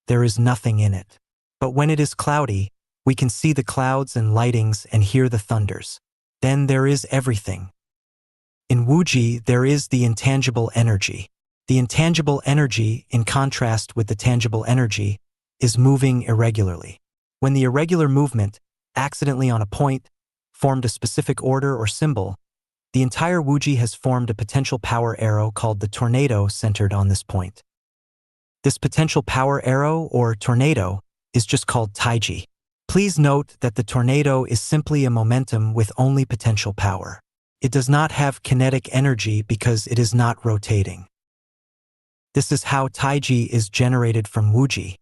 there is nothing in it. But when it is cloudy, we can see the clouds and lightings and hear the thunders. Then there is everything. In Wuji, there is the intangible energy. The intangible energy, in contrast with the tangible energy, is moving irregularly. When the irregular movement, accidentally on a point, formed a specific order or symbol, the entire Wuji has formed a potential power arrow called the tornado centered on this point. This potential power arrow or tornado is just called Taiji. Please note that the tornado is simply a momentum with only potential power. It does not have kinetic energy because it is not rotating. This is how Taiji is generated from Wuji.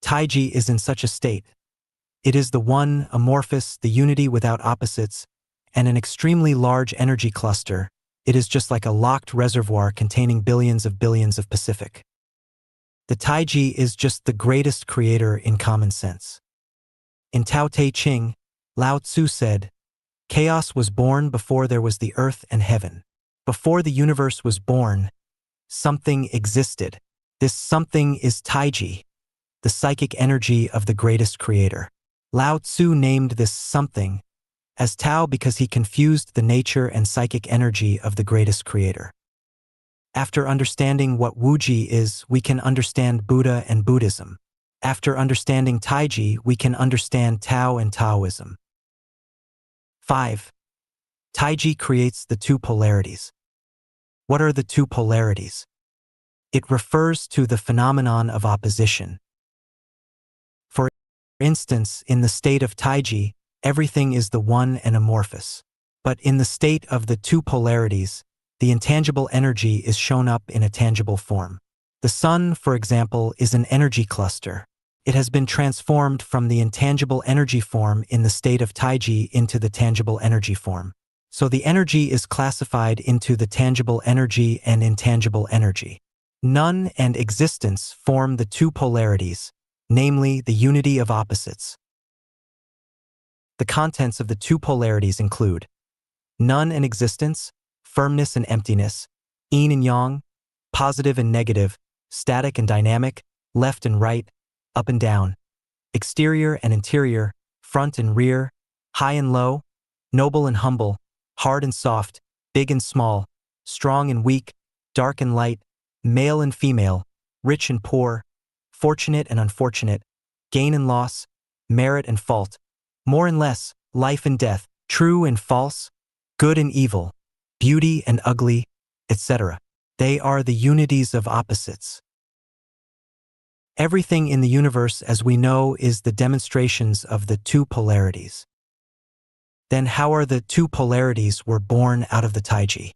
Taiji is in such a state. It is the one, amorphous, the unity without opposites, and an extremely large energy cluster. It is just like a locked reservoir containing billions of Pacific. The Taiji is just the greatest creator in common sense. In Tao Te Ching, Lao Tzu said, "Chaos was born before there was the earth and heaven. Before the universe was born, something existed. This something is Taiji, the psychic energy of the greatest creator." Lao Tzu named this something as Tao because he confused the nature and psychic energy of the greatest creator. After understanding what Wuji is, we can understand Buddha and Buddhism. After understanding Taiji, we can understand Tao and Taoism. 5. Taiji creates the two polarities. What are the two polarities? It refers to the phenomenon of opposition. For instance, in the state of Taiji, everything is the one and amorphous. But in the state of the two polarities, the intangible energy is shown up in a tangible form. The sun, for example, is an energy cluster. It has been transformed from the intangible energy form in the state of Taiji into the tangible energy form. So the energy is classified into the tangible energy and intangible energy. None and existence form the two polarities, namely the unity of opposites. The contents of the two polarities include none and existence, firmness and emptiness, yin and yang, positive and negative, static and dynamic, left and right, up and down, exterior and interior, front and rear, high and low, noble and humble, hard and soft, big and small, strong and weak, dark and light, male and female, rich and poor, fortunate and unfortunate, gain and loss, merit and fault, more and less, life and death, true and false, good and evil, beauty and ugly, etc. They are the unities of opposites. Everything in the universe, as we know, is the demonstrations of the two polarities. Then how are the two polarities were born out of the Taiji?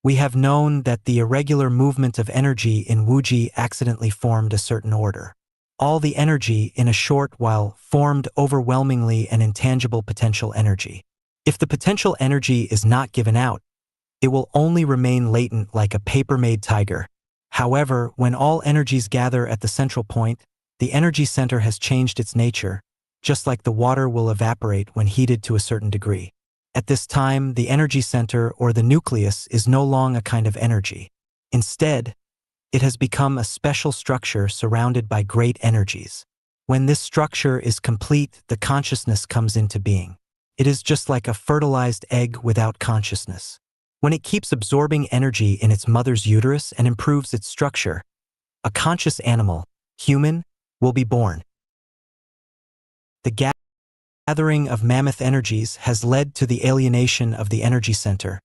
We have known that the irregular movement of energy in Wuji accidentally formed a certain order. All the energy, in a short while, formed overwhelmingly an intangible potential energy. If the potential energy is not given out, it will only remain latent like a paper-made tiger. However, when all energies gather at the central point, the energy center has changed its nature, just like the water will evaporate when heated to a certain degree. At this time, the energy center, or the nucleus, is no longer a kind of energy. Instead, it has become a special structure surrounded by great energies. When this structure is complete, the consciousness comes into being. It is just like a fertilized egg without consciousness. When it keeps absorbing energy in its mother's uterus and improves its structure, a conscious animal, human, will be born. The gathering of mammoth energies has led to the alienation of the energy center,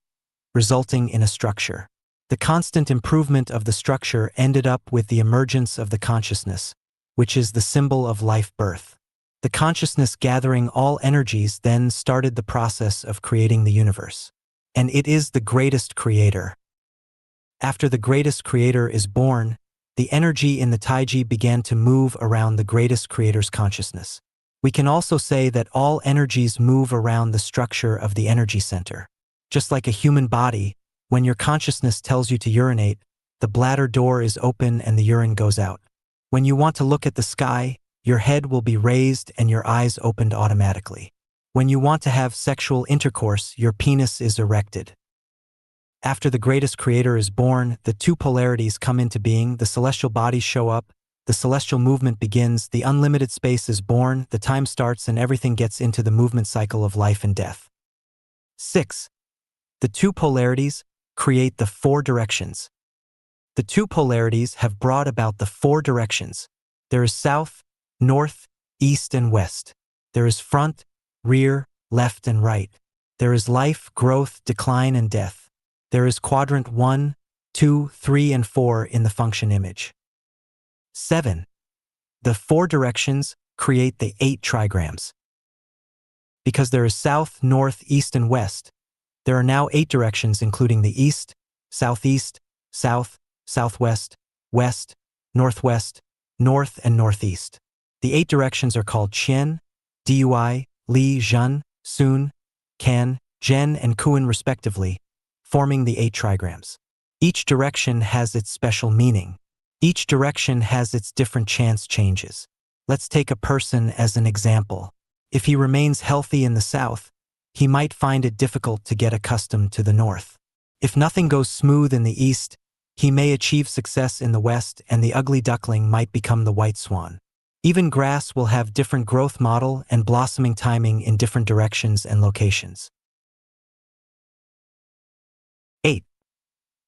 resulting in a structure. The constant improvement of the structure ended up with the emergence of the consciousness, which is the symbol of life birth. The consciousness gathering all energies then started the process of creating the universe. And it is the greatest creator. After the greatest creator is born, the energy in the Taiji began to move around the greatest creator's consciousness. We can also say that all energies move around the structure of the energy center. Just like a human body, when your consciousness tells you to urinate, the bladder door is open and the urine goes out. When you want to look at the sky, your head will be raised and your eyes opened automatically. When you want to have sexual intercourse, your penis is erected. After the greatest creator is born, the two polarities come into being, the celestial bodies show up, the celestial movement begins, the unlimited space is born, the time starts, and everything gets into the movement cycle of life and death. 6. The two polarities create the four directions. The two polarities have brought about the four directions. There is south, north, east, and west. There is front, rear, left, and right. There is life, growth, decline, and death. There is quadrant 1, 2, 3, and 4 in the function image. 7. The four directions create the 8 trigrams. Because there is south, north, east, and west, there are now 8 directions including the east, southeast, south, southwest, west, northwest, north, and northeast. The 8 directions are called Qian, Dui, Li, Zhen, Sun, Kan, Zhen, and Kuan respectively, forming the 8 trigrams. Each direction has its special meaning. Each direction has its different chance changes. Let's take a person as an example. If he remains healthy in the south, he might find it difficult to get accustomed to the north. If nothing goes smooth in the east, he may achieve success in the west and the ugly duckling might become the white swan. Even grass will have different growth model and blossoming timing in different directions and locations. 8.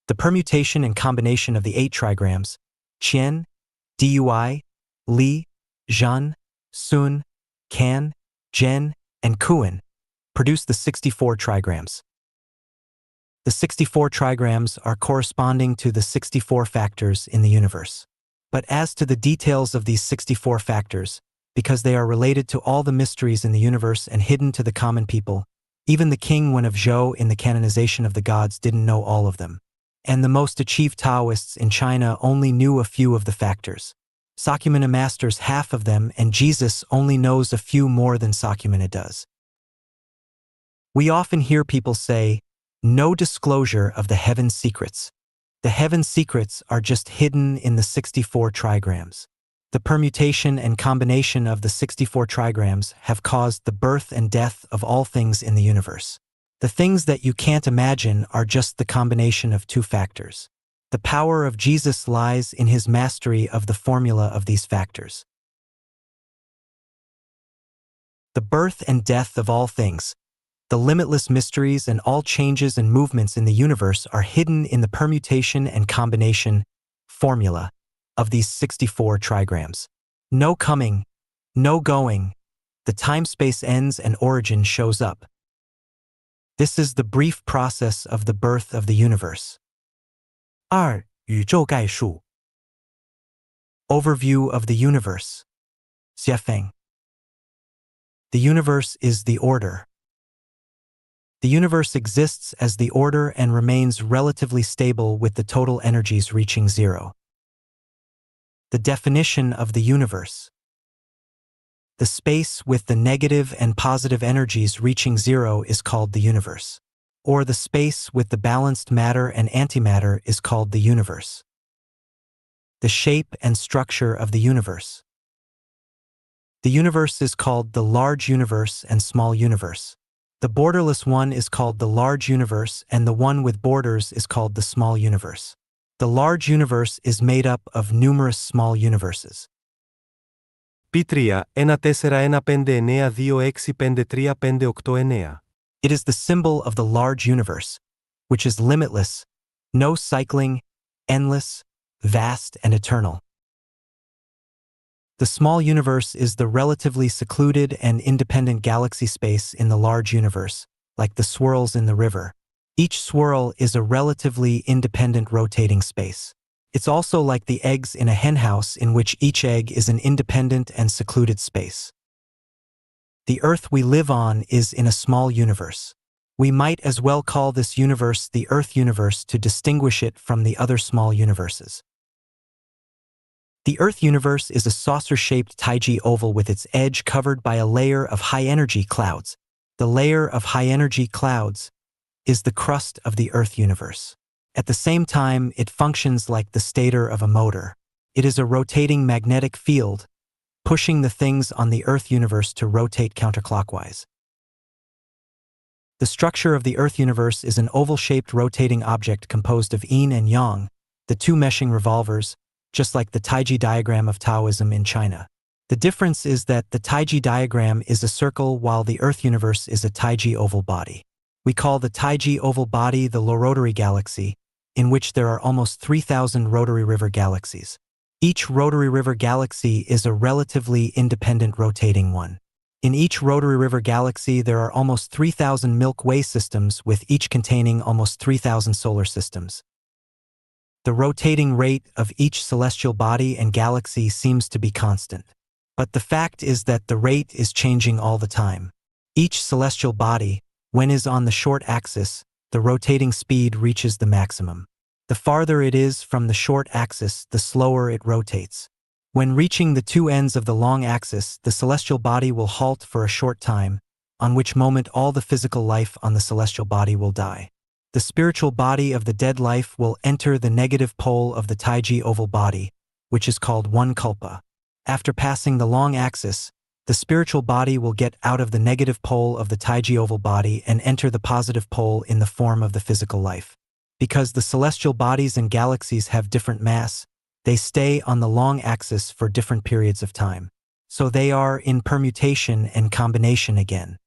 The permutation and combination of the 8 trigrams, Qian, Dui, Li, Zhan, Sun, Can, Zhen, and Kuan, produce the 64 trigrams. The 64 trigrams are corresponding to the 64 factors in the universe. But as to the details of these 64 factors, because they are related to all the mysteries in the universe and hidden to the common people, even the King Wen of Zhou in the canonization of the gods didn't know all of them. And the most achieved Taoists in China only knew a few of the factors. Sakyamuni masters half of them, and Jesus only knows a few more than Sakyamuni does. We often hear people say, "No disclosure of the heaven secrets." The heaven secrets are just hidden in the 64 trigrams. The permutation and combination of the 64 trigrams have caused the birth and death of all things in the universe. The things that you can't imagine are just the combination of 2 factors. The power of Jesus lies in his mastery of the formula of these factors. The birth and death of all things, the limitless mysteries and all changes and movements in the universe are hidden in the permutation and combination formula of these 64 trigrams. No coming, no going, the time-space ends and origin shows up. This is the brief process of the birth of the universe. 2. 宇宙概述 Overview of the universe. 写分 The universe is the order. The universe exists as the order and remains relatively stable with the total energies reaching 0. The definition of the universe. The space with the negative and positive energies reaching 0 is called the universe. Or the space with the balanced matter and antimatter is called the universe. The shape and structure of the universe. The universe is called the large universe and small universe. The borderless one is called the large universe, and the one with borders is called the small universe. The large universe is made up of numerous small universes. P3 1495265358. It is the symbol of the large universe, which is limitless, no cycling, endless, vast, and eternal. The small universe is the relatively secluded and independent galaxy space in the large universe, like the swirls in the river. Each swirl is a relatively independent rotating space. It's also like the eggs in a henhouse in which each egg is an independent and secluded space. The Earth we live on is in a small universe. We might as well call this universe the Earth universe to distinguish it from the other small universes. The Earth universe is a saucer-shaped Taiji oval with its edge covered by a layer of high-energy clouds. The layer of high-energy clouds is the crust of the Earth universe. At the same time, it functions like the stator of a motor. It is a rotating magnetic field, pushing the things on the Earth universe to rotate counterclockwise. The structure of the Earth universe is an oval-shaped rotating object composed of yin and yang, the 2 meshing revolvers, just like the Taiji diagram of Taoism in China. The difference is that the Taiji diagram is a circle while the Earth universe is a Taiji oval body. We call the Taiji oval body the low rotary galaxy, in which there are almost 3,000 rotary river galaxies. Each rotary river galaxy is a relatively independent rotating one. In each rotary river galaxy there are almost 3,000 Milky Way systems, with each containing almost 3,000 solar systems. The rotating rate of each celestial body and galaxy seems to be constant. But the fact is that the rate is changing all the time. Each celestial body, when is on the short axis, the rotating speed reaches the maximum. The farther it is from the short axis, the slower it rotates. When reaching the 2 ends of the long axis, the celestial body will halt for a short time, on which moment all the physical life on the celestial body will die. The spiritual body of the dead life will enter the negative pole of the Taiji oval body, which is called one kalpa. After passing the long axis, the spiritual body will get out of the negative pole of the Taiji oval body and enter the positive pole in the form of the physical life. Because the celestial bodies and galaxies have different mass, they stay on the long axis for different periods of time. So they are in permutation and combination again.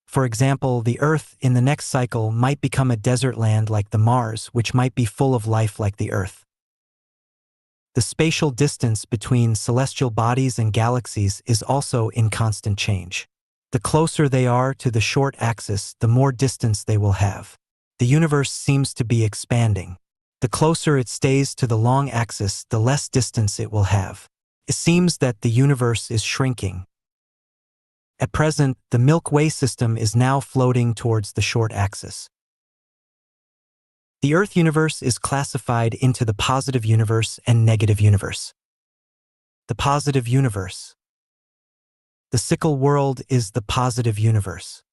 For example, the Earth in the next cycle might become a desert land like the Mars, which might be full of life like the Earth. The spatial distance between celestial bodies and galaxies is also in constant change. The closer they are to the short axis, the more distance they will have. The universe seems to be expanding. The closer it stays to the long axis, the less distance it will have. It seems that the universe is shrinking. At present, the Milky Way system is now floating towards the short axis. The Earth universe is classified into the positive universe and negative universe. The positive universe. The sickle world is the positive universe.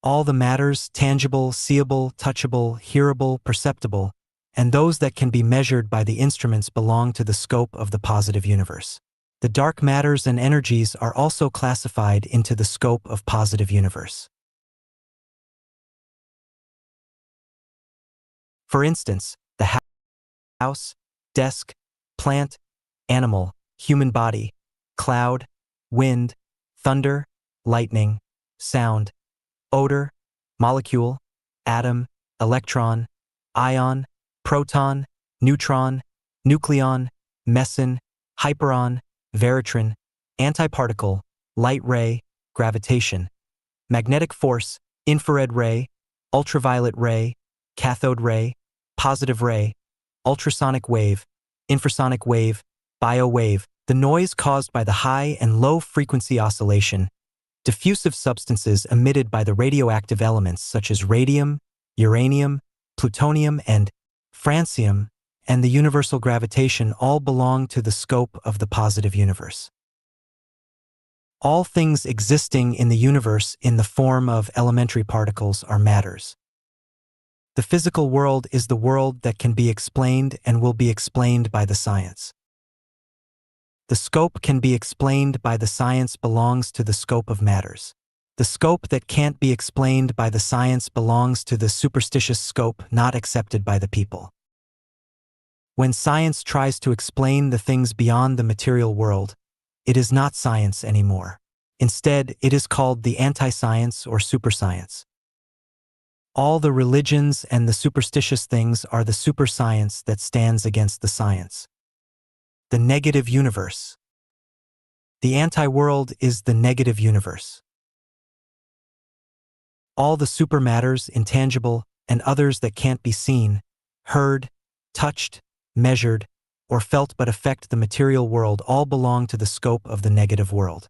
All the matters, tangible, seeable, touchable, hearable, perceptible, and those that can be measured by the instruments belong to the scope of the positive universe. The dark matters and energies are also classified into the scope of positive universe. For instance, the house, desk, plant, animal, human body, cloud, wind, thunder, lightning, sound, odor, molecule, atom, electron, ion, proton, neutron, nucleon, meson, hyperon, barytron, antiparticle, light ray, gravitation, magnetic force, infrared ray, ultraviolet ray, cathode ray, positive ray, ultrasonic wave, infrasonic wave, biowave, the noise caused by the high and low frequency oscillation, diffusive substances emitted by the radioactive elements such as radium, uranium, plutonium, and francium, and the universal gravitation all belong to the scope of the positive universe. All things existing in the universe in the form of elementary particles are matters. The physical world is the world that can be explained and will be explained by the science. The scope can be explained by the science belongs to the scope of matters. The scope that can't be explained by the science belongs to the superstitious scope not accepted by the people. When science tries to explain the things beyond the material world, it is not science anymore. Instead, it is called the anti-science or superscience. All the religions and the superstitious things are the superscience that stands against the science. The negative universe. The anti-world is the negative universe. All the supermatters, intangible, and others that can't be seen, heard, touched, measured, or felt but affect the material world all belong to the scope of the negative world.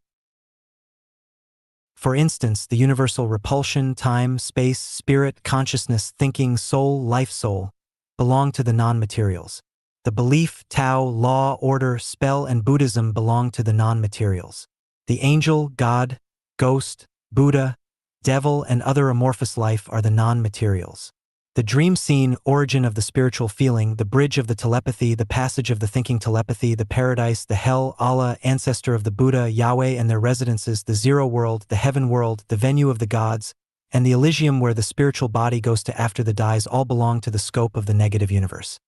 For instance, the universal repulsion, time, space, spirit, consciousness, thinking, soul, life soul, belong to the non-materials. The belief, Tao, law, order, spell, and Buddhism belong to the non-materials. The angel, God, ghost, Buddha, devil, and other amorphous life are the non-materials. The dream scene, origin of the spiritual feeling, the bridge of the telepathy, the passage of the thinking telepathy, the paradise, the hell, Allah, ancestor of the Buddha, Yahweh and their residences, the zero world, the heaven world, the venue of the gods, and the Elysium where the spiritual body goes to after the dies all belong to the scope of the negative universe.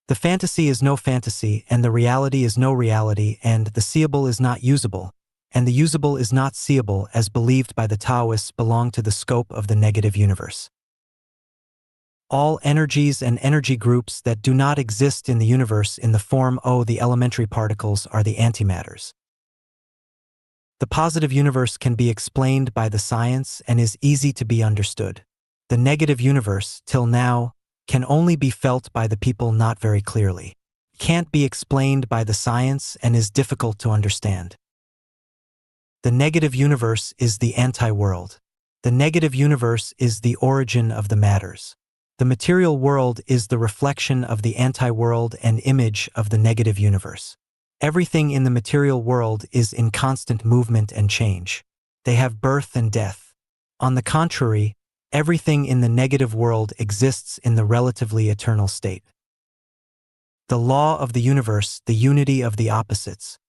The fantasy is no fantasy, and the reality is no reality, and the seeable is not usable, and the usable is not seeable as believed by the Taoists belong to the scope of the negative universe. All energies and energy groups that do not exist in the universe in the form O, the elementary particles, are the antimatters. The positive universe can be explained by the science and is easy to be understood. The negative universe, till now, can only be felt by the people not very clearly, can't be explained by the science and is difficult to understand. The negative universe is the anti-world. The negative universe is the origin of the matters. The material world is the reflection of the anti-world and image of the negative universe. Everything in the material world is in constant movement and change. They have birth and death. On the contrary, everything in the negative world exists in the relatively eternal state. The law of the universe, the unity of the opposites.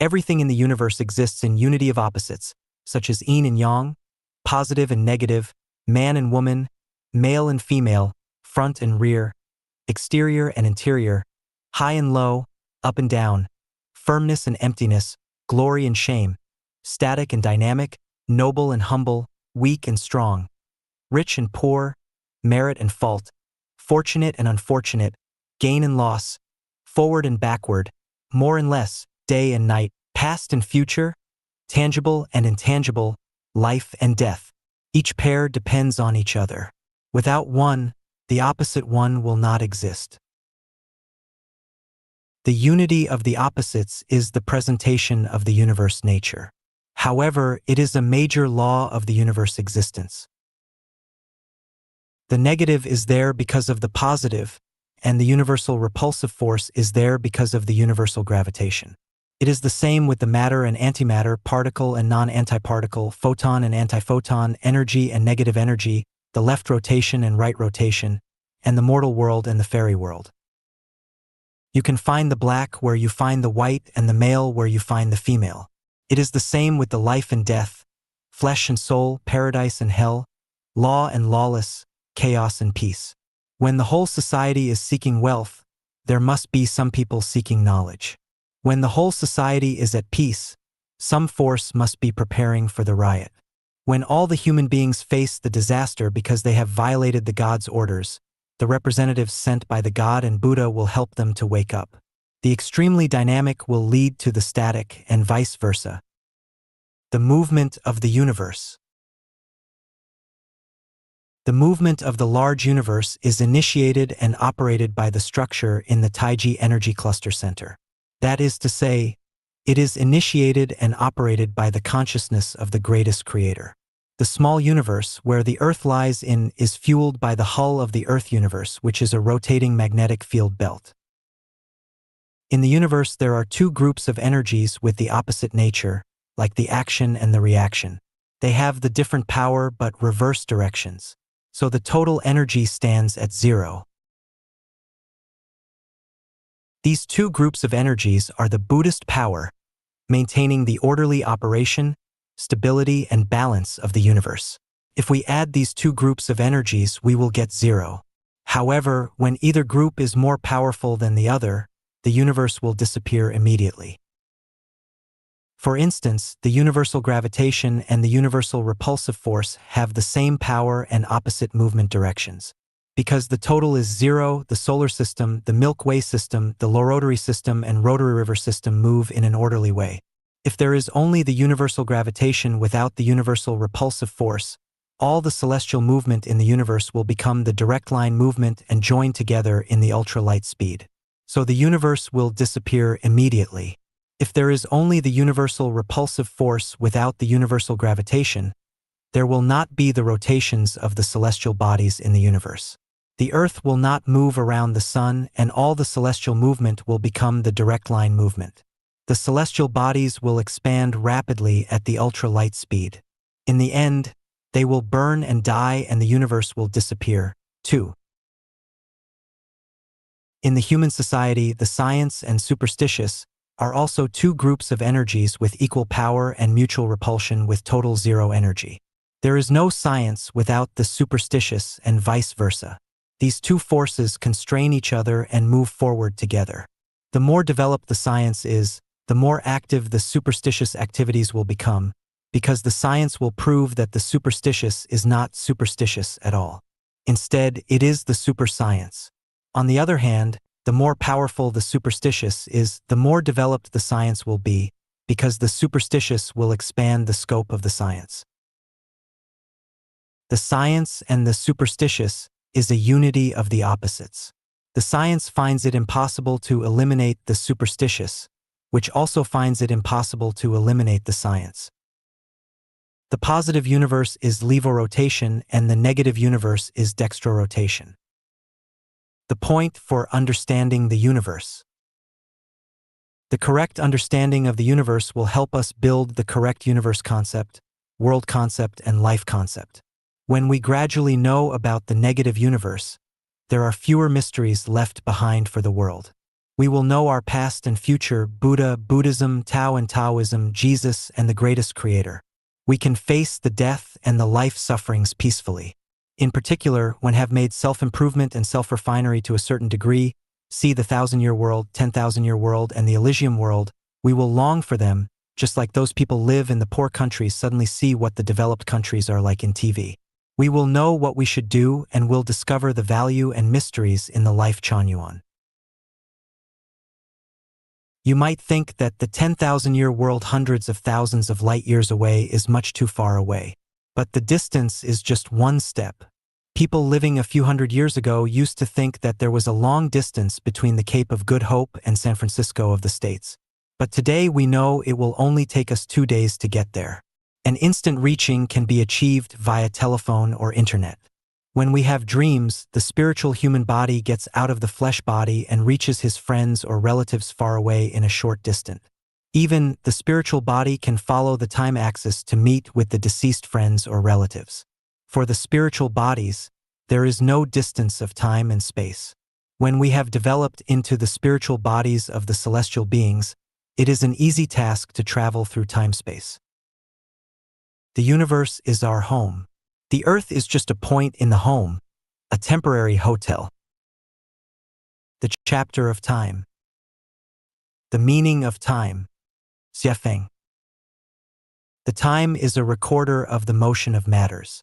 Everything in the universe exists in unity of opposites, such as yin and yang, positive and negative, man and woman, male and female, front and rear, exterior and interior, high and low, up and down, firmness and emptiness, glory and shame, static and dynamic, noble and humble, weak and strong, rich and poor, merit and fault, fortunate and unfortunate, gain and loss, forward and backward, more and less, day and night, past and future, tangible and intangible, life and death. Each pair depends on each other. Without one, the opposite one will not exist. The unity of the opposites is the presentation of the universe nature. However, it is a major law of the universe existence. The negative is there because of the positive, and the universal repulsive force is there because of the universal gravitation. It is the same with the matter and antimatter, particle and non-antiparticle, photon and antiphoton, energy and negative energy, the left rotation and right rotation, and the mortal world and the fairy world. You can find the black where you find the white and the male where you find the female. It is the same with the life and death, flesh and soul, paradise and hell, law and lawless, chaos and peace. When the whole society is seeking wealth, there must be some people seeking knowledge. When the whole society is at peace, some force must be preparing for the riot. When all the human beings face the disaster because they have violated the God's orders, the representatives sent by the God and Buddha will help them to wake up. The extremely dynamic will lead to the static and vice versa. The movement of the universe. The movement of the large universe is initiated and operated by the structure in the Taiji Energy Cluster Center. That is to say, it is initiated and operated by the consciousness of the greatest creator. The small universe, where the Earth lies in, is fueled by the hull of the Earth universe, which is a rotating magnetic field belt. In the universe, there are two groups of energies with the opposite nature, like the action and the reaction. They have the different power but reverse directions, so the total energy stands at zero. These two groups of energies are the Buddhist power, maintaining the orderly operation, stability, and balance of the universe. If we add these two groups of energies, we will get zero. However, when either group is more powerful than the other, the universe will disappear immediately. For instance, the universal gravitation and the universal repulsive force have the same power and opposite movement directions. Because the total is zero, the solar system, the Milky Way system, the low rotary system, and rotary river system move in an orderly way. If there is only the universal gravitation without the universal repulsive force, all the celestial movement in the universe will become the direct line movement and join together in the ultralight speed. So the universe will disappear immediately. If there is only the universal repulsive force without the universal gravitation, there will not be the rotations of the celestial bodies in the universe. The Earth will not move around the Sun, and all the celestial movement will become the direct line movement. The celestial bodies will expand rapidly at the ultralight speed. In the end, they will burn and die and the universe will disappear, too. In the human society, the science and superstitious are also two groups of energies with equal power and mutual repulsion with total zero energy. There is no science without the superstitious and vice versa. These two forces constrain each other and move forward together. The more developed the science is, the more active the superstitious activities will become, because the science will prove that the superstitious is not superstitious at all. Instead, it is the super science. On the other hand, the more powerful the superstitious is, the more developed the science will be, because the superstitious will expand the scope of the science. The science and the superstitious is a unity of the opposites. The science finds it impossible to eliminate the superstitious, which also finds it impossible to eliminate the science. The positive universe is levorotation and the negative universe is dextrorotation. The point for understanding the universe. The correct understanding of the universe will help us build the correct universe concept, world concept, and life concept. When we gradually know about the negative universe, there are fewer mysteries left behind for the world. We will know our past and future, Buddha, Buddhism, Tao and Taoism, Jesus, and the greatest creator. We can face the death and the life sufferings peacefully. In particular, when have made self-improvement and self-refinery to a certain degree, see the 1,000-year world, 10,000-year world, and the Elysium world, we will long for them, just like those people live in the poor countries suddenly see what the developed countries are like in TV. We will know what we should do and will discover the value and mysteries in the life Chanyuan. You might think that the 10,000-year world hundreds of thousands of light years away is much too far away. But the distance is just one step. People living a few hundred years ago used to think that there was a long distance between the Cape of Good Hope and San Francisco of the States. But today we know it will only take us 2 days to get there. An instant reaching can be achieved via telephone or internet. When we have dreams, the spiritual human body gets out of the flesh body and reaches his friends or relatives far away in a short distance. Even the spiritual body can follow the time axis to meet with the deceased friends or relatives. For the spiritual bodies, there is no distance of time and space. When we have developed into the spiritual bodies of the celestial beings, it is an easy task to travel through time-space. The universe is our home. The earth is just a point in the home, a temporary hotel. The chapter of time. The meaning of time. Xiafeng. The time is a recorder of the motion of matters.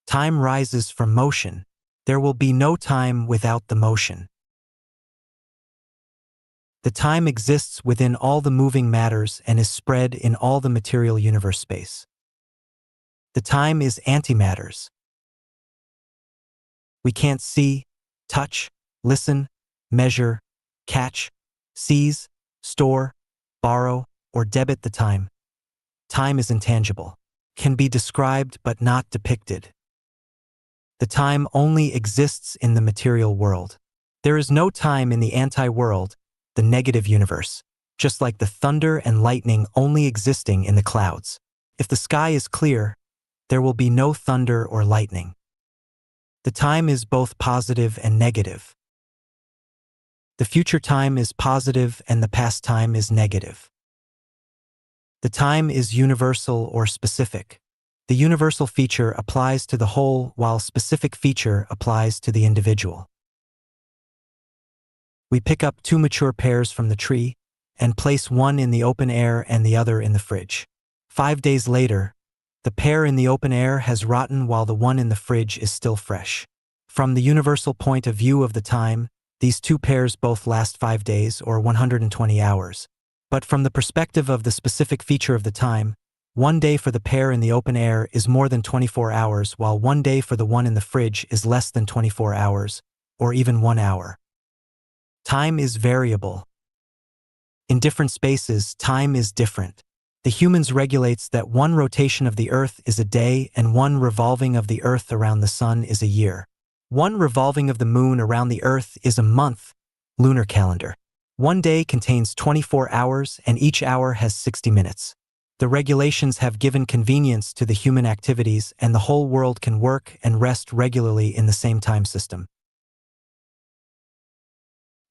Time rises from motion. There will be no time without the motion. The time exists within all the moving matters and is spread in all the material universe space. The time is antimatters. We can't see, touch, listen, measure, catch, seize, store, borrow, or debit the time. Time is intangible, can be described but not depicted. The time only exists in the material world. There is no time in the anti-world, the negative universe, just like the thunder and lightning only existing in the clouds. If the sky is clear, there will be no thunder or lightning. The time is both positive and negative. The future time is positive and the past time is negative. The time is universal or specific. The universal feature applies to the whole while specific feature applies to the individual. We pick up 2 mature pears from the tree and place one in the open air and the other in the fridge. 5 days later, the pear in the open air has rotten while the one in the fridge is still fresh. From the universal point of view of the time, these 2 pears both last 5 days or 120 hours. But from the perspective of the specific feature of the time, 1 day for the pear in the open air is more than 24 hours, while 1 day for the one in the fridge is less than 24 hours, or even 1 hour. Time is variable. In different spaces, time is different. The humans regulates that 1 rotation of the Earth is a day and 1 revolving of the Earth around the Sun is a year. 1 revolving of the Moon around the Earth is a month, lunar calendar. 1 day contains 24 hours and each hour has 60 minutes. The regulations have given convenience to the human activities and the whole world can work and rest regularly in the same time system.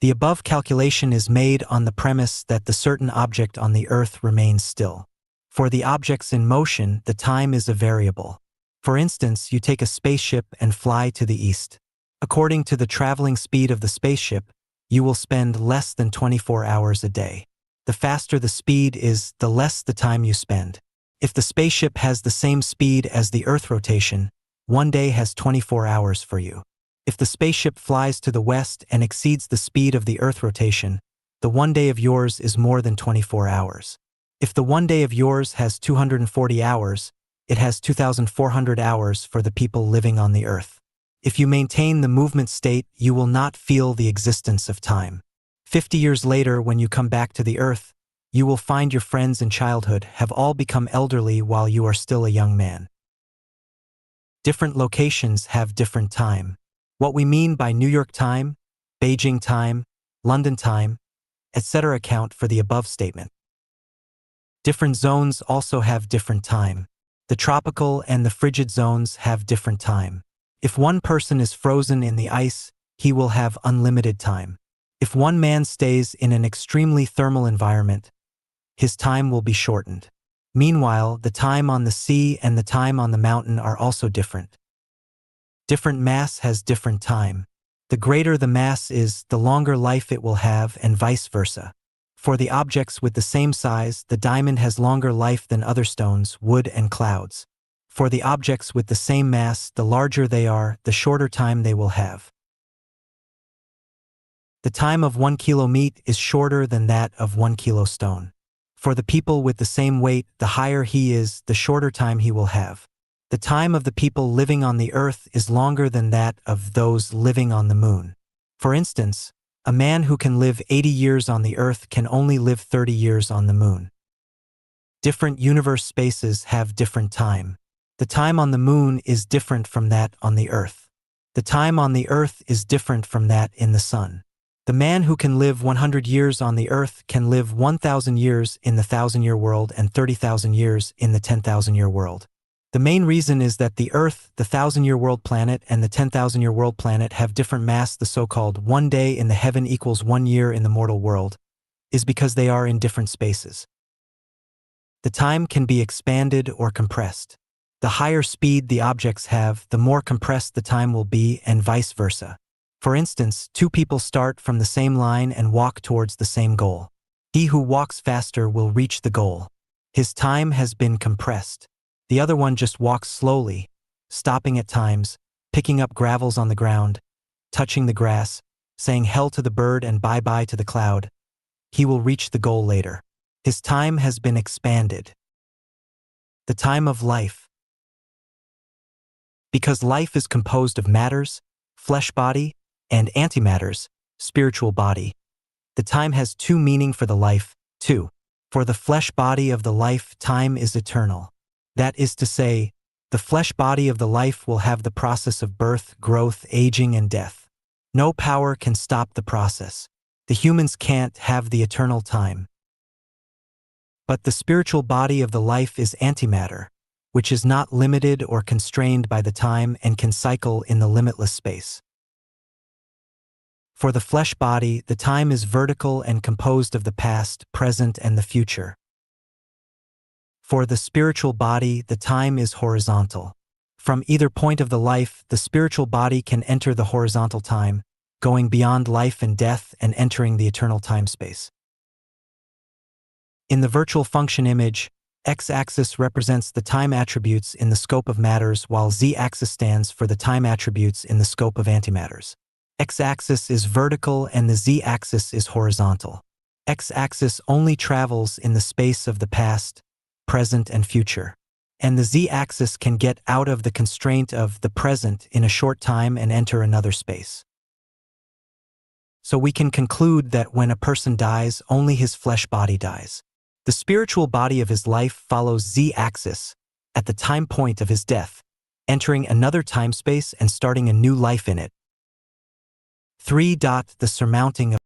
The above calculation is made on the premise that the certain object on the Earth remains still. For the objects in motion, the time is a variable. For instance, you take a spaceship and fly to the east. According to the traveling speed of the spaceship, you will spend less than 24 hours a day. The faster the speed is, the less the time you spend. If the spaceship has the same speed as the Earth rotation, 1 day has 24 hours for you. If the spaceship flies to the west and exceeds the speed of the Earth rotation, the 1 day of yours is more than 24 hours. If the 1 day of yours has 240 hours, it has 2,400 hours for the people living on the Earth. If you maintain the movement state, you will not feel the existence of time. 50 years later, when you come back to the Earth, you will find your friends in childhood have all become elderly while you are still a young man. Different locations have different time. What we mean by New York time, Beijing time, London time, etc. account for the above statement. Different zones also have different time. The tropical and the frigid zones have different time. If one person is frozen in the ice, he will have unlimited time. If one man stays in an extremely thermal environment, his time will be shortened. Meanwhile, the time on the sea and the time on the mountain are also different. Different mass has different time. The greater the mass is, the longer life it will have, and vice versa. For the objects with the same size, the diamond has longer life than other stones, wood, and clouds. For the objects with the same mass, the larger they are, the shorter time they will have. The time of 1 kilo meat is shorter than that of 1 kilo stone. For the people with the same weight, the higher he is, the shorter time he will have. The time of the people living on the earth is longer than that of those living on the moon. For instance, a man who can live 80 years on the earth can only live 30 years on the moon. Different universe spaces have different time. The time on the moon is different from that on the earth. The time on the earth is different from that in the sun. The man who can live 100 years on the earth can live 1,000 years in the 1,000-year world and 30,000 years in the 10,000-year world. The main reason is that the Earth, the 1,000-year world planet, and the 10,000-year world planet have different mass. The so-called 1 day in the heaven equals 1 year in the mortal world is because they are in different spaces. The time can be expanded or compressed. The higher speed the objects have, the more compressed the time will be, and vice versa. For instance, two people start from the same line and walk towards the same goal. He who walks faster will reach the goal. His time has been compressed. The other one just walks slowly, stopping at times, picking up gravels on the ground, touching the grass, saying hell to the bird and bye-bye to the cloud. He will reach the goal later. His time has been expanded. The time of life. Because life is composed of matters, flesh body, and antimatters, spiritual body. The time has two meaning for the life, too. For the flesh body of the life, time is eternal. That is to say, the flesh body of the life will have the process of birth, growth, aging, and death. No power can stop the process. The humans can't have the eternal time. But the spiritual body of the life is antimatter, which is not limited or constrained by the time and can cycle in the limitless space. For the flesh body, the time is vertical and composed of the past, present, and the future. For the spiritual body, the time is horizontal. From either point of the life, the spiritual body can enter the horizontal time, going beyond life and death and entering the eternal time-space. In the virtual function image, x-axis represents the time attributes in the scope of matters, while z-axis stands for the time attributes in the scope of antimatters. X-axis is vertical and the z-axis is horizontal. X-axis only travels in the space of the past, present, and future, and the z-axis can get out of the constraint of the present in a short time and enter another space. So we can conclude that when a person dies, only his flesh body dies. The spiritual body of his life follows z-axis at the time point of his death, entering another time space and starting a new life in it. 3. The surmounting of